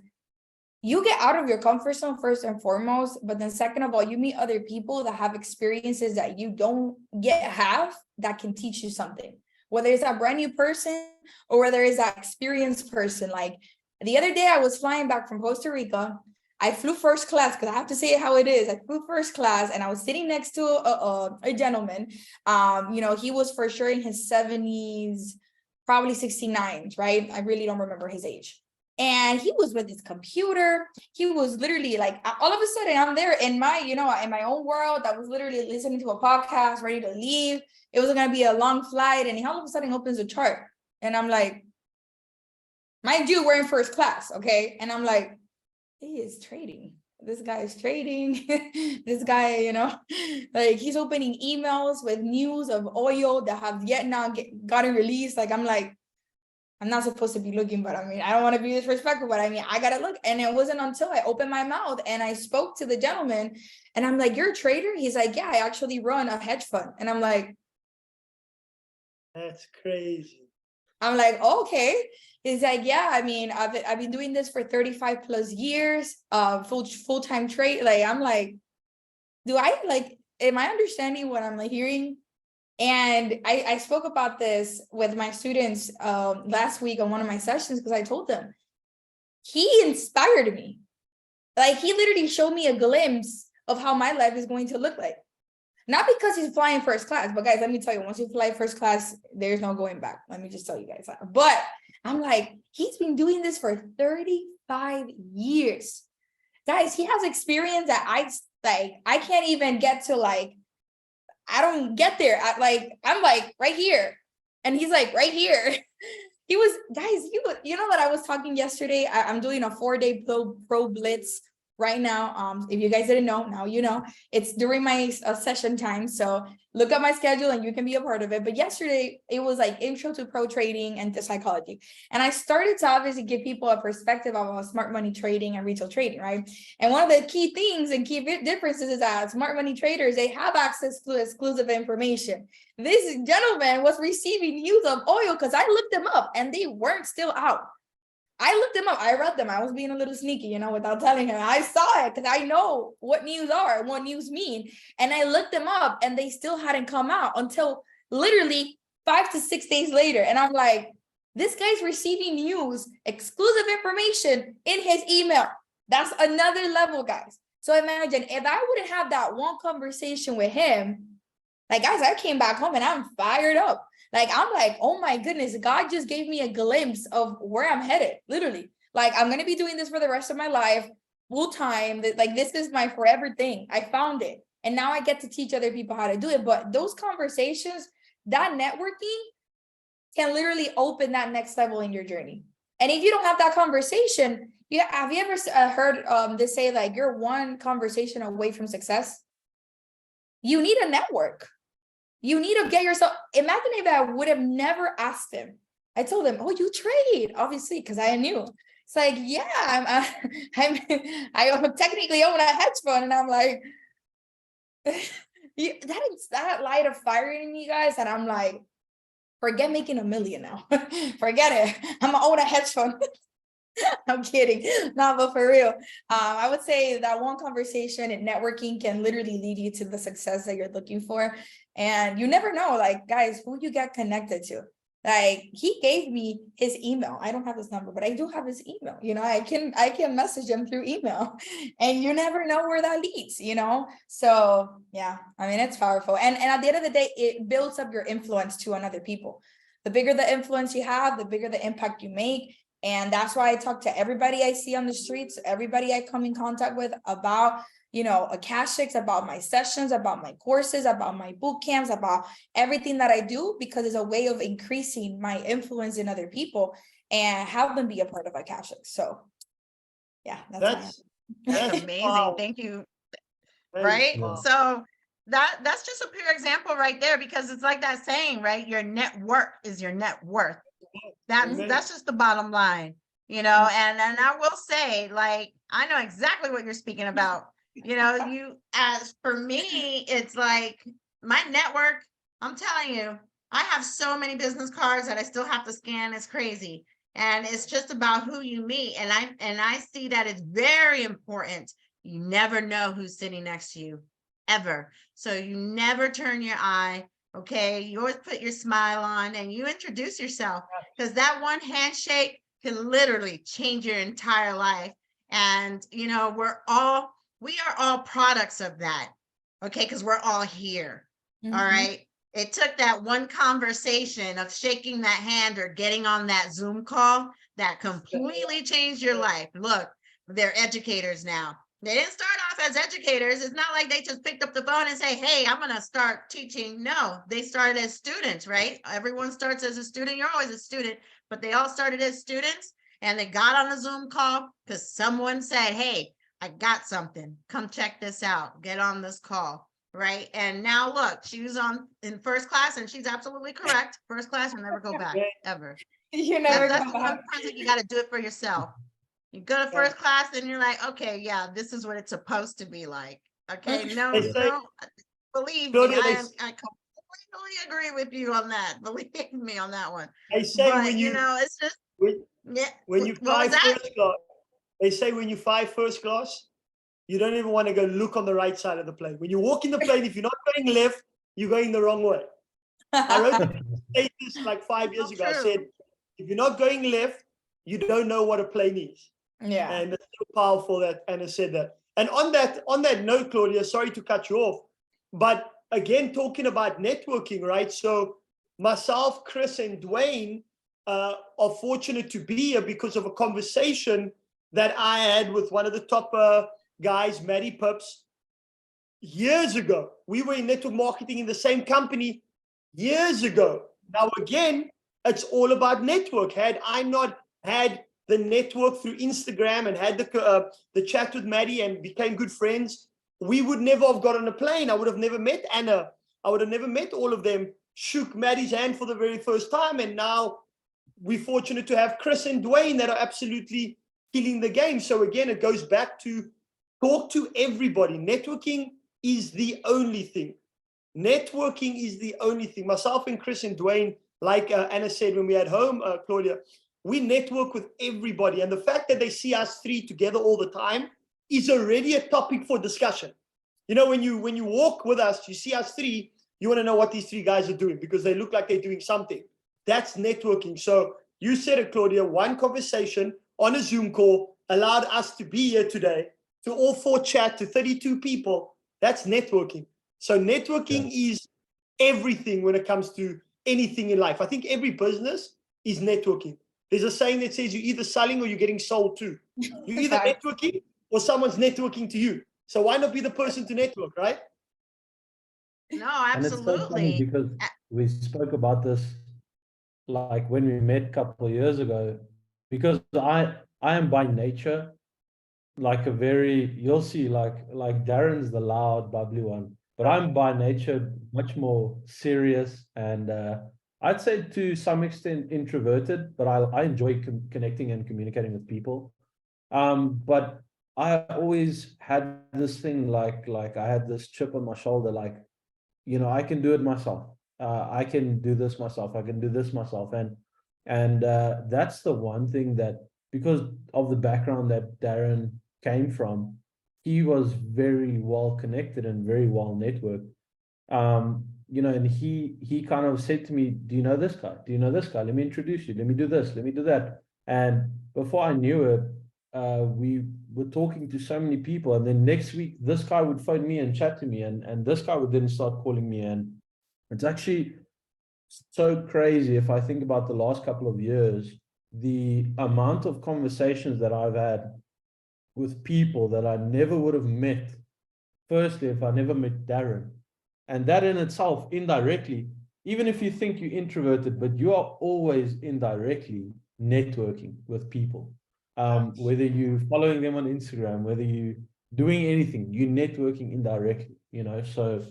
Speaker 4: you get out of your comfort zone first and foremost, but then second of all, you meet other people that have experiences that you don't yet have that can teach you something. Whether it's a brand new person or whether it's that experienced person. Like the other day I was flying back from Costa Rica. I flew first class because I have to say it how it is. I flew first class and I was sitting next to a gentleman. You know, he was for sure in his 70s, probably 69s, right? I really don't remember his age. And he was with his computer. He was literally like, all of a sudden I'm there in my, you know, in my own world. I was literally listening to a podcast, ready to leave. It was going to be a long flight. And he all of a sudden opens a chart. And I'm like, mind you, we're in first class. Okay. And I'm like, he is trading. This guy is trading. This guy, you know, like he's opening emails with news of oil that have yet now gotten released. Like, I'm like, I'm not supposed to be looking, but I mean, I don't want to be disrespectful, but I mean, I got to look. And it wasn't until I opened my mouth and I spoke to the gentleman and I'm like, you're a trader? He's like, yeah, I actually run a hedge fund. And I'm like,
Speaker 8: that's crazy.
Speaker 4: I'm like, okay. He's like, yeah, I mean, I've been doing this for 35 plus years, full-time trade. Like, I'm like, am I understanding what I'm like hearing? And I spoke about this with my students last week on one of my sessions because I told them he inspired me. Like he literally showed me a glimpse of how my life is going to look like. Not because he's flying first class, but guys, let me tell you, once you fly first class, there's no going back. Let me just tell you guys that. But I'm like, he's been doing this for 35 years. Guys, he has experience that I can't even get to like I don't get there. I'm like right here. And he's like right here. He was, guys, you know what I was talking yesterday? I'm doing a 4-day pro blitz right now. If you guys didn't know, now you know. It's during my session time. So look at my schedule and you can be a part of it. But yesterday it was like intro to pro trading and to psychology. And I started to obviously give people a perspective of smart money trading and retail trading, right? And one of the key things and key differences is that smart money traders, they have access to exclusive information. This gentleman was receiving news of oil because I looked them up and they weren't still out. I looked them up. I read them. I was being a little sneaky, you know, without telling him. I saw it because I know what news are and what news mean. And I looked them up and they still hadn't come out until literally 5 to 6 days later. And I'm like, this guy's receiving news, exclusive information in his email. That's another level, guys. So imagine if I wouldn't have that one conversation with him, like, guys, I came back home and I'm fired up. Like, I'm like, oh my goodness, God just gave me a glimpse of where I'm headed, literally. Like, I'm going to be doing this for the rest of my life, full time. Like, this is my forever thing. I found it. And now I get to teach other people how to do it. But those conversations, that networking can literally open that next level in your journey. And if you don't have that conversation, have you ever heard they say, like, you're one conversation away from success? You need a network. You need to get yourself, imagine if I would have never asked him. I told him, oh, you trade, obviously, because I knew. It's like, yeah, I technically own a hedge fund. And I'm like, that light of fire in me, guys. And I'm like, forget making $1 million now. Forget it. I'm gonna own a hedge fund. I'm kidding. No, but for real, I would say that one conversation and networking can literally lead you to the success that you're looking for. And you never know, like, guys, who you get connected to. Like, he gave me his email. I don't have his number, but I do have his email. You know, I can message him through email, and you never know where that leads, you know? So yeah, I mean, it's powerful. And at the end of the day, it builds up your influence to another people. The bigger the influence you have, the bigger the impact you make. And that's why I talk to everybody I see on the streets, everybody I come in contact with about, you know, Akashics, about my sessions, about my courses, about my boot camps, about everything that I do, because it's a way of increasing my influence in other people and have them be a part of Akashics. So yeah,
Speaker 8: That's
Speaker 6: Amazing.
Speaker 8: wow.
Speaker 6: Thank you.
Speaker 8: That is
Speaker 6: Right?
Speaker 8: wow.
Speaker 6: So that's just a pure example right there, because it's like that saying, right? Your net worth is your net worth.
Speaker 8: Amen.
Speaker 6: That's just the bottom line, you know. And I will say, like, I know exactly what you're speaking about. You know, as for me, it's like my network, I'm telling you, I have so many business cards that I still have to scan. It's crazy. And it's just about who you meet. And I see that it's very important. You never know who's sitting next to you, ever. So you never turn your eye. Okay, you always put your smile on and you introduce yourself, because that one handshake can literally change your entire life. And, you know, we are all products of that. Okay, because we're all here.
Speaker 4: Mhm.
Speaker 6: All right. It took that one conversation of shaking that hand or getting on that Zoom call that completely changed your life. Look, they're educators now. They didn't start off as educators. It's not like they just picked up the phone and say, hey, I'm going to start teaching. No, they started as students, right? Everyone starts as a student. You're always a student, but they all started as students, and they got on a Zoom call because someone said, hey, I got something. Come check this out. Get on this call, right? And now look, she was in first class, and she's absolutely correct. First class will never go back, ever.
Speaker 4: You never
Speaker 6: That's
Speaker 4: come
Speaker 6: the one
Speaker 4: back.
Speaker 6: principle. You got to do it for yourself. You go to first class and you're like, okay, yeah, this is what it's supposed to be like. Okay, no,
Speaker 8: They say-
Speaker 6: no, believe me,
Speaker 8: Claudia,
Speaker 6: I completely agree with you on that. Believe me on that one.
Speaker 8: They say
Speaker 6: But
Speaker 8: when
Speaker 6: you know, it's just, yeah.
Speaker 8: when you
Speaker 6: What
Speaker 8: fly
Speaker 6: was that?
Speaker 8: first class, they say when you fly first class, you don't even want to go look on the right side of the plane. When you walk in the plane, if you're not going left, you're going the wrong way. I wrote a status like 5 years
Speaker 6: So
Speaker 8: ago. I
Speaker 6: true.
Speaker 8: said, if you're not going left, you don't know what a plane is.
Speaker 4: Yeah.
Speaker 8: And it's so powerful that Anna said that. And on that note, Claudia, sorry to cut you off, but again, talking about networking, right? So myself, Chris, and Dwayne are fortunate to be here because of a conversation that I had with one of the top guys, Matty Pips. years ago. We were in network marketing in the same company years ago. Now, again, it's all about network. Had I not had the network through Instagram and had the chat with Maddie and became good friends, we would never have got on a plane. I would have never met Anna. I would have never met all of them. Shook Maddie's hand for the very first time. And now we're fortunate to have Chris and Dwayne that are absolutely killing the game. So again, it goes back to talk to everybody. Networking is the only thing. Networking is the only thing. Myself and Chris and Dwayne, like Anna said when we had home, Claudia, we network with everybody. And the fact that they see us three together all the time is already a topic for discussion. You know, when you walk with us, you see us three, you want to know what these three guys are doing because they look like they're doing something. That's networking. So you said it, Claudia, one conversation on a Zoom call allowed us to be here today, to all four chat to 32 people. That's networking. So networking is everything when it comes to anything in life. I think every business is networking. There's a saying that says you're either selling or you're getting sold to. You're either networking or someone's networking to you. So why not be the person to network, right?
Speaker 6: No,
Speaker 7: And it's so funny
Speaker 6: absolutely.
Speaker 7: because we spoke about this like when we met a couple of years ago, because I am by nature like a very, you'll see like Darren's the loud, bubbly one, but I'm by nature much more serious and I'd say to some extent introverted, but I enjoy connecting and communicating with people. But I always had this thing like I had this chip on my shoulder, like, you know, I can do it myself. I can do this myself. I can do this myself. And that's the one thing that, because of the background that Darren came from, he was very well connected and very well networked. You know, and he kind of said to me, do you know this guy? Do you know this guy? Let me introduce you. Let me do this. Let me do that. And before I knew it, we were talking to so many people. And then next week, this guy would phone me and chat to me. And this guy would then start calling me. And it's actually so crazy if I think about the last couple of years, the amount of conversations that I've had with people that I never would have met, firstly, if I never met Darren. And that in itself, indirectly, even if you think you're introverted, but you are always indirectly networking with people. Whether you're following them on Instagram, whether you're doing anything, you're networking indirectly, you know. So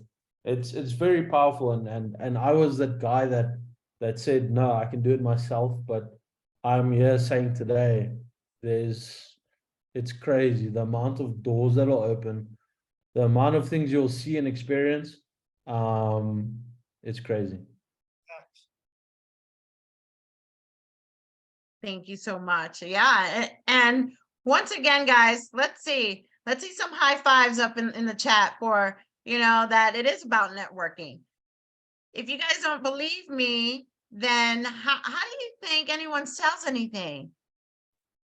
Speaker 7: it's very powerful. And I was that guy that said, no, I can do it myself. But I'm here saying today, it's crazy the amount of doors that'll open, the amount of things you'll see and experience. It's crazy.
Speaker 6: Thank you so much. Yeah. And once again, guys, let's see some high fives up in the chat for, you know, that it is about networking. If you guys don't believe me, then how do you think anyone sells anything?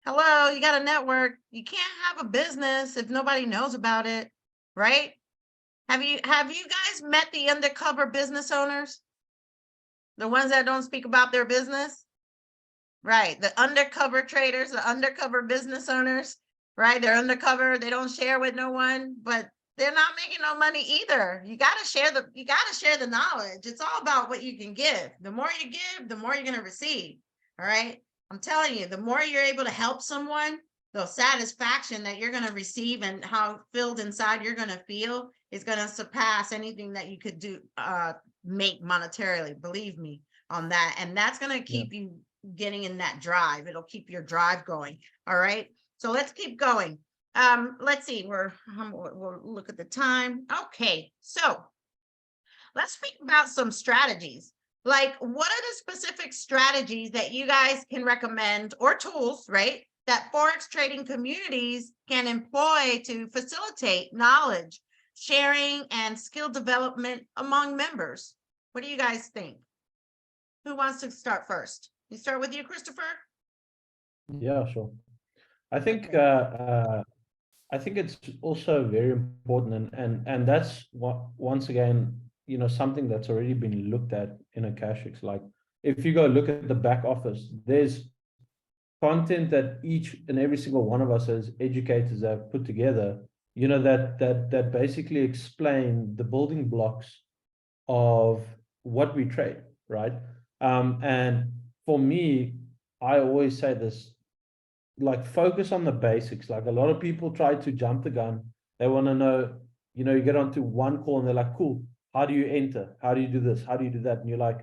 Speaker 6: Hello, you got a network. You can't have a business if nobody knows about it, right? Have you guys met the undercover business owners? The ones that don't speak about their business? Right, the undercover traders, the undercover business owners, right? They're undercover, they don't share with no one, but they're not making no money either. You gotta share the knowledge. It's all about what you can give. The more you give, the more you're gonna receive. All right. I'm telling you, the more you're able to help someone, the satisfaction that you're gonna receive and how filled inside you're gonna feel is gonna surpass anything that you could do make monetarily. Believe me on that. And that's gonna keep you getting in that drive. It'll keep your drive going. All right. So let's keep going. Let's see, we'll look at the time. Okay, so let's speak about some strategies. Like, what are the specific strategies that you guys can recommend, or tools, right, that Forex trading communities can employ to facilitate knowledge sharing and skill development among members? What do you guys think? Who wants to start first? You start with you, Christopher?
Speaker 7: Yeah, sure. I think I think it's also very important, and that's what, once again, you know, something that's already been looked at in Akashics. Like, if you go look at the back office, there's content that each and every single one of us as educators have put together you know, that basically explain the building blocks of what we trade, right? And for me, I always say this, like, focus on the basics. Like, a lot of people try to jump the gun. They want to know, you know, you get onto one call and they're like, cool, how do you enter? How do you do this? How do you do that? And you're like,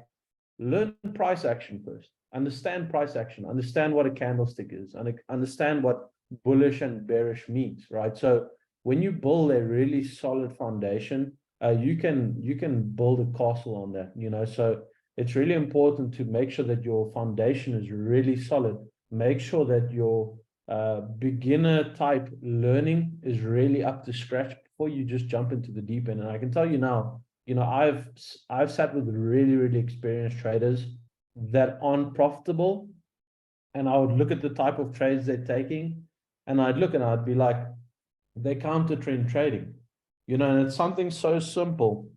Speaker 7: learn price action first. Understand price action. Understand what a candlestick is, and understand what bullish and bearish means, right? So when you build a really solid foundation, you can build a castle on that, you know. So it's really important to make sure that your foundation is really solid. Make sure that your beginner type learning is really up to scratch before you just jump into the deep end. And I can tell you now, you know, I've sat with really experienced traders that aren't profitable, and I would look at the type of trades they're taking, and I'd look and I'd be like, they counter trend trading, you know. And it's something so simple,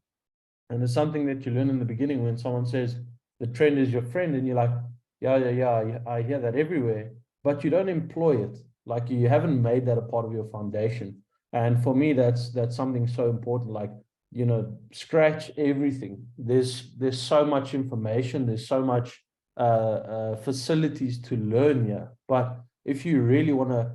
Speaker 7: and it's something that you learn in the beginning when someone says the trend is your friend, and you're like, yeah, I hear that everywhere, but you don't employ it. Like, you haven't made that a part of your foundation. And for me, that's something so important. Like, you know, scratch everything. There's so much information, there's so much facilities to learn here. But if you really want to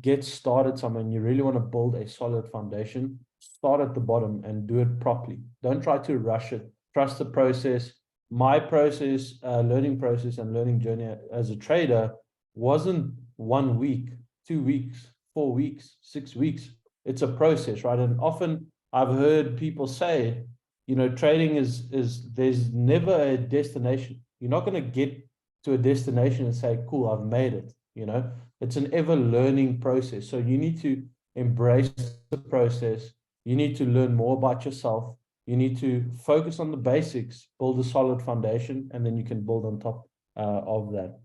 Speaker 7: get started somewhere and you really want to build a solid foundation, start at the bottom and do it properly. Don't try to rush it. Trust the process. My process, learning process and learning journey as a trader wasn't 1 week, 2 weeks, 4 weeks, 6 weeks. It's a process, right? And often I've heard people say, you know, trading is there's never a destination. You're not going to get to a destination and say, cool, I've made it. You know, it's an ever learning process. So you need to embrace the process. You need to learn more about yourself. You need to focus on the basics, build a solid foundation, and then you can build on top of that.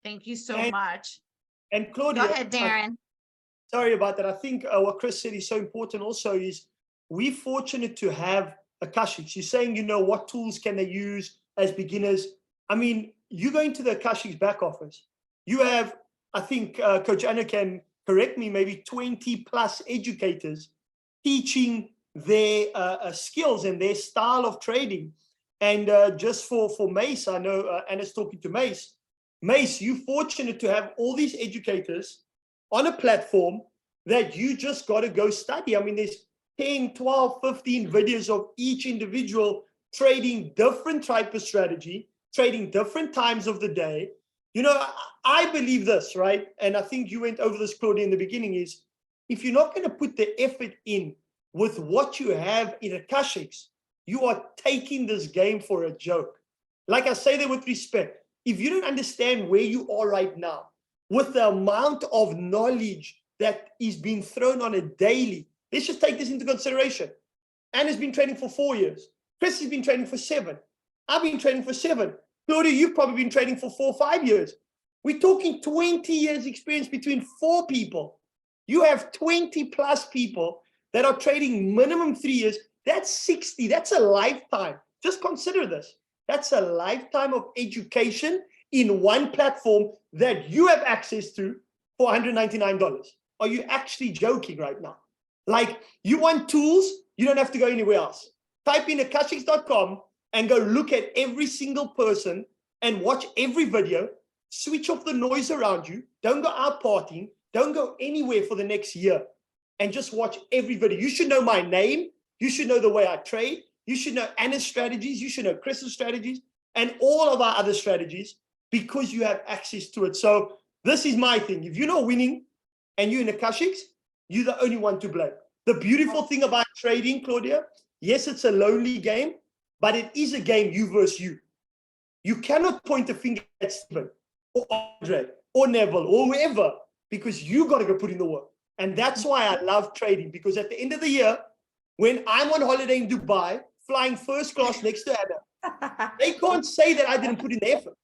Speaker 6: Thank you so
Speaker 8: And-
Speaker 6: much.
Speaker 8: And Claudia,
Speaker 6: Go ahead, Darren.
Speaker 8: sorry about that. I think what Chris said is so important also is we're fortunate to have Akashics. You're saying, you know, what tools can they use as beginners? I mean, you go into the Akashics back office, you have, I think Coach Anna can correct me, maybe 20 plus educators teaching their skills and their style of trading. And just for Mace, I know Anna's talking to Mace. Mace, you're fortunate to have all these educators on a platform that you just got to go study. I mean, there's 10, 12, 15 videos of each individual trading different type of strategy, trading different times of the day. You know, I believe this, right? And I think you went over this, Claudia, in the beginning, is if you're not going to put the effort in with what you have in Akashics, you are taking this game for a joke. Like I say that with respect, if you don't understand where you are right now, with the amount of knowledge that is being thrown on a daily, let's just take this into consideration. Anna's been trading for 4 years. Chris has been trading for 7. I've been trading for 7. Claudia, you've probably been trading for 4 or 5 years. We're talking 20 years experience between 4 people. You have 20 plus people that are trading minimum 3 years. That's 60. That's a lifetime. Just consider this. That's a lifetime of education in one platform that you have access to for $199. Are you actually joking right now? Like, you want tools, you don't have to go anywhere else. Type in akashics.com and go look at every single person and watch every video. Switch off the noise around you. Don't go out partying. Don't go anywhere for the next year. And just watch every video. You should know my name. You should know the way I trade. You should know Anna's strategies. You should know Chris's strategies and all of our other strategies because you have access to it. So this is my thing. If you're not winning and you're in Akashics, you're the only one to blame. The beautiful thing about trading, Claudia, yes, it's a lonely game, but it is a game you versus you. You cannot point a finger at Stephen or Andre or Neville or whoever because you got to go put in the work. And that's why I love trading, because at the end of the year, when I'm on holiday in Dubai, flying first class next to Anna, they can't say that I didn't put in the effort.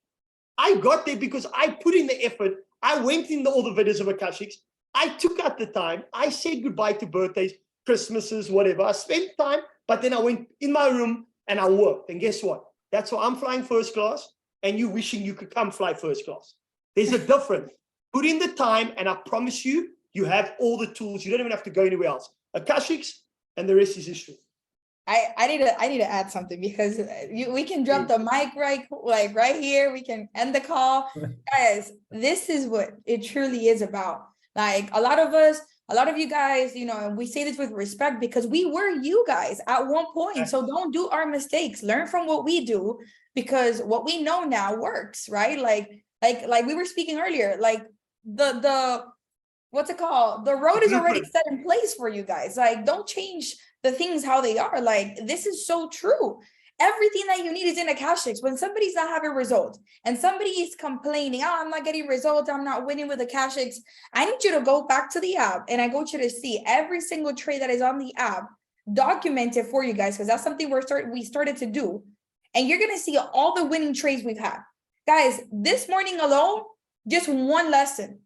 Speaker 8: I got there because I put in the effort. I went in all the videos of Akashics. I took out the time. I said goodbye to birthdays, Christmases, whatever. I spent time, but then I went in my room and I worked. And guess what? That's why I'm flying first class and you wishing you could come fly first class. There's a difference. Put in the time and I promise you, You have all the tools. You don't even have to go anywhere else. Akashics, and the rest is history.
Speaker 4: I need to add something because we can drop the mic right here. We can end the call. Guys, this is what it truly is about. Like a lot of you guys, you know, and we say this with respect because we were you guys at one point. So don't do our mistakes. Learn from what we do because what we know now works, right? Like we were speaking earlier, like the what's it called? The road is already set in place for you guys. Like, don't change the things how they are. Like, this is so true. Everything that you need is in Akashics. When somebody's not having results and somebody is complaining, oh, I'm not getting results, I'm not winning with Akashics, I need you to go back to the app and I want you to see every single trade that is on the app, document it for you guys, because that's something we started to do. And you're going to see all the winning trades we've had. Guys, this morning alone, just one lesson.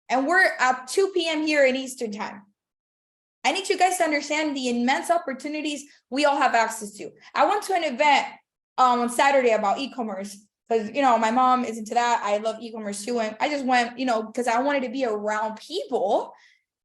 Speaker 4: And we're at 2 p.m. here in Eastern time. I need you guys to understand the immense opportunities we all have access to. I went to an event on Saturday about e-commerce because, you know, my mom is into that. I love e-commerce too. And I just went, you know, because I wanted to be around people,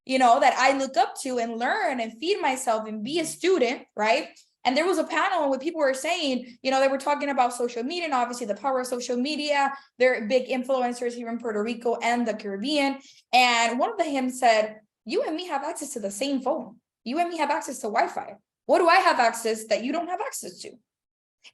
Speaker 4: you know, that I look up to and learn and feed myself and be a student, right? And there was a panel where people were saying, you know, they were talking about social media and obviously the power of social media. They're big influencers here in Puerto Rico and the Caribbean. And one of them said, you and me have access to the same phone. You and me have access to Wi-Fi. What do I have access that you don't have access to?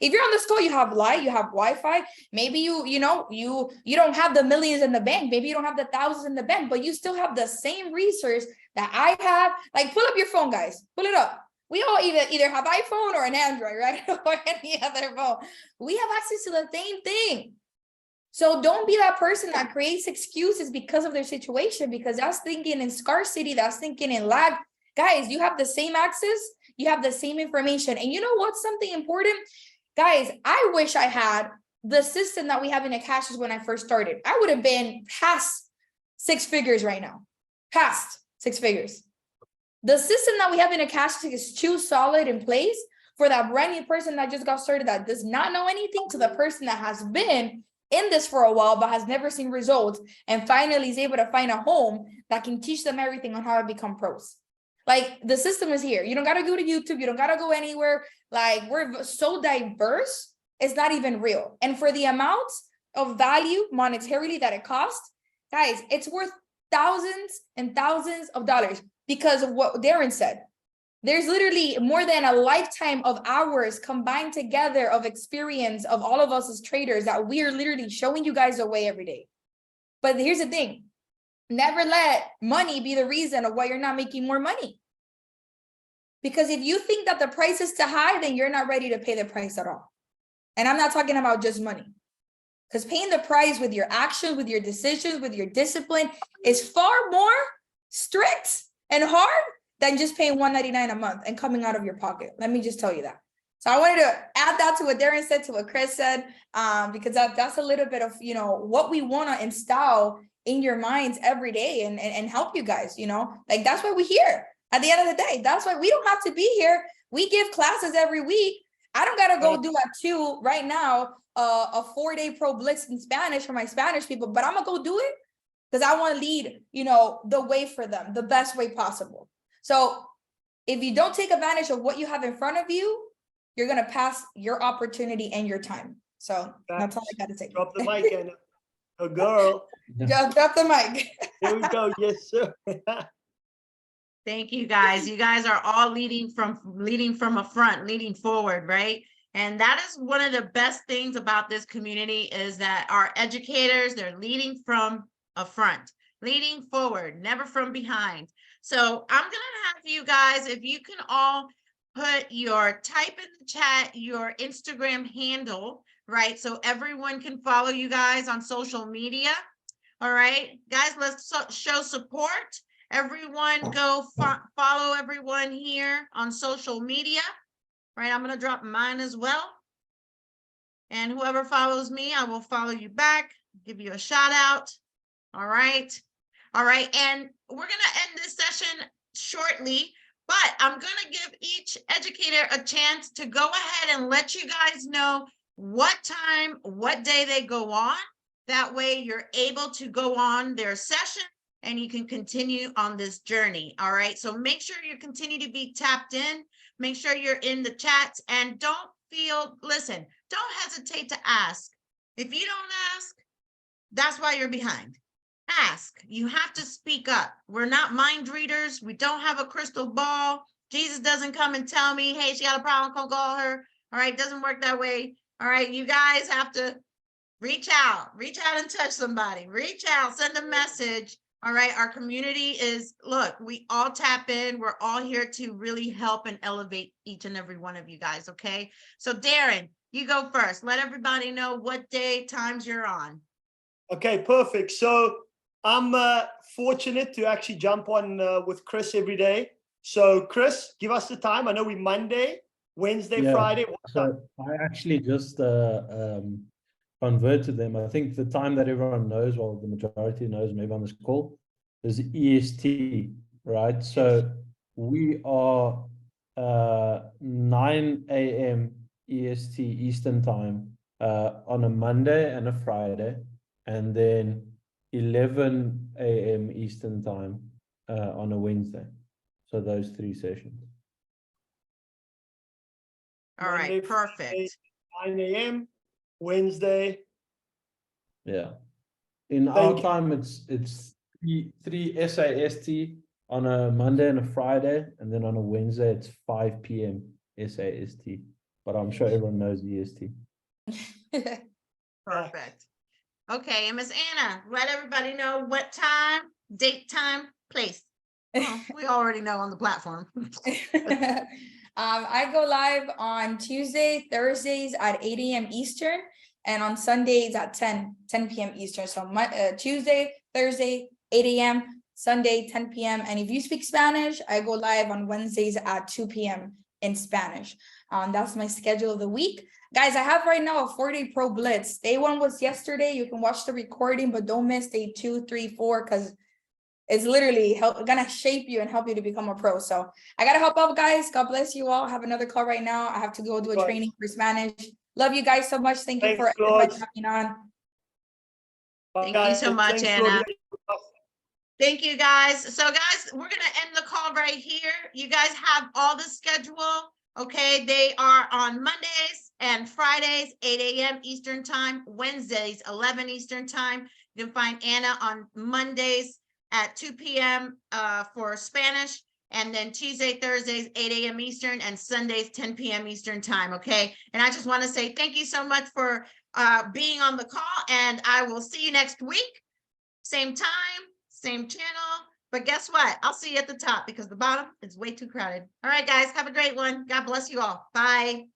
Speaker 4: If you're on this call, you have light, you have Wi-Fi. Maybe you don't have the millions in the bank. Maybe you don't have the thousands in the bank, but you still have the same resource that I have. Like, pull up your phone, guys. Pull it up. We all either have iPhone or an Android, right? Or any other phone. We have access to the same thing. So don't be that person that creates excuses because of their situation, because that's thinking in scarcity, that's thinking in lack. Guys, you have the same access, you have the same information. And you know what's something important? Guys, I wish I had the system that we have in Akashics when I first started. I would have been past 6 figures right now. Past 6 figures. The system that we have in Akashics is too solid in place for that brand new person that just got started that does not know anything to the person that has been in this for a while but has never seen results and finally is able to find a home that can teach them everything on how to become pros. Like, the system is here. You don't got to go to YouTube. You don't got to go anywhere. Like, we're so diverse, it's not even real. And for the amount of value monetarily that it costs, guys, it's worth thousands and thousands of dollars. Because of what Darren said, there's literally more than a lifetime of hours combined together of experience of all of us as traders that we are literally showing you guys away every day. But here's the thing, never let money be the reason of why you're not making more money. Because if you think that the price is too high, then you're not ready to pay the price at all. And I'm not talking about just money. Because paying the price with your actions, with your decisions, with your discipline is far more strict and hard than just paying $199 a month and coming out of your pocket. Let me just tell you that. So I wanted to add that to what Darren said, to what Chris said, because that's a little bit of, you know, what we want to install in your minds every day and help you guys, you know, like that's why we're here at the end of the day. That's why we don't have to be here. We give classes every week. I don't got to go do right now, a 4-day pro blitz in Spanish for my Spanish people, but I'm going to go do it. Because I want to lead, you know, the way for them, the best way possible. So if you don't take advantage of what you have in front of you, you're going to pass your opportunity and your time. So that's all I got to say.
Speaker 8: Drop the mic, Anna. A girl.
Speaker 4: Just drop the mic.
Speaker 8: Here we go. Yes, sir.
Speaker 6: Thank you, guys. You guys are all leading from a front, leading forward, right? And that is one of the best things about this community is that our educators, they're leading from a front, leading forward, never from behind. So I'm gonna have you guys, if you can all type in the chat your Instagram handle, right? So everyone can follow you guys on social media. All right, guys, let's show support. Everyone go follow everyone here on social media, right? I'm gonna drop mine as well. And whoever follows me, I will follow you back, give you a shout out. All right. And we're going to end this session shortly, but I'm going to give each educator a chance to go ahead and let you guys know what time, what day they go on. That way you're able to go on their session and you can continue on this journey. All right. So make sure you continue to be tapped in. Make sure you're in the chats, and don't hesitate to ask. If you don't ask, that's why you're behind. Ask. You have to speak up. We're not mind readers. We don't have a crystal ball. Jesus doesn't come and tell me, hey, she got a problem, come call her. All right. It doesn't work that way. All right. You guys have to reach out and touch somebody. Reach out, send a message. All right. Our community is, look, we all tap in. We're all here to really help and elevate each and every one of you guys. Okay. So Darren, you go first. Let everybody know what day, times you're on.
Speaker 8: Okay, perfect. So I'm fortunate to actually jump on with Chris every day. So Chris, give us the time. I know we Monday, Wednesday,
Speaker 7: Yeah.
Speaker 8: Friday. What time?
Speaker 7: So I actually just converted them. I think the time that everyone knows, well, the majority knows maybe on this call, is EST, right? So we are 9 a.m. EST Eastern time on a Monday and a Friday, and then 11 a.m. Eastern time on a Wednesday. So those 3 sessions.
Speaker 6: All right,
Speaker 8: Monday,
Speaker 6: perfect.
Speaker 8: 9 a.m. Wednesday.
Speaker 7: Yeah. In
Speaker 8: Thank
Speaker 7: our
Speaker 8: you.
Speaker 7: time, it's 3 SAST on a Monday and a Friday, and then on a Wednesday it's 5 p.m. SAST. But I'm sure everyone knows EST.
Speaker 6: Perfect. Okay, and Miss Anna, let everybody know what time, date, time, place. Oh, we already know on the platform.
Speaker 4: I go live on Tuesday, Thursdays at 8 a.m. Eastern, and on Sundays at 10 p.m. Eastern. So Tuesday, Thursday, 8 a.m., Sunday, 10 p.m. And if you speak Spanish, I go live on Wednesdays at 2 p.m. in Spanish. That's my schedule of the week. Guys, I have right now a 4-day pro blitz. Day 1 was yesterday. You can watch the recording, but don't miss day 2, 3, 4, because it's literally gonna shape you and help you to become a pro. So I gotta hop up, guys. God bless you all. I have another call right now. I have to go do a training for Spanish. Love you guys so much. Thank you for
Speaker 8: Thanks,
Speaker 4: coming on.
Speaker 6: Thank you so much,
Speaker 8: Thanks,
Speaker 6: Anna.
Speaker 8: Claudia.
Speaker 6: Thank you, guys. So guys, we're gonna end the call right here. You guys have all the schedule. Okay, they are on Mondays and Fridays, 8 a.m. Eastern time, Wednesdays, 11 Eastern time. You can find Anna on Mondays at 2 p.m. For Spanish, and then Tuesday, Thursdays, 8 a.m. Eastern, and Sundays, 10 p.m. Eastern time, okay? And I just want to say thank you so much for being on the call, and I will see you next week. Same time, same channel, but guess what? I'll see you at the top because the bottom is way too crowded. All right, guys, have a great one. God bless you all. Bye.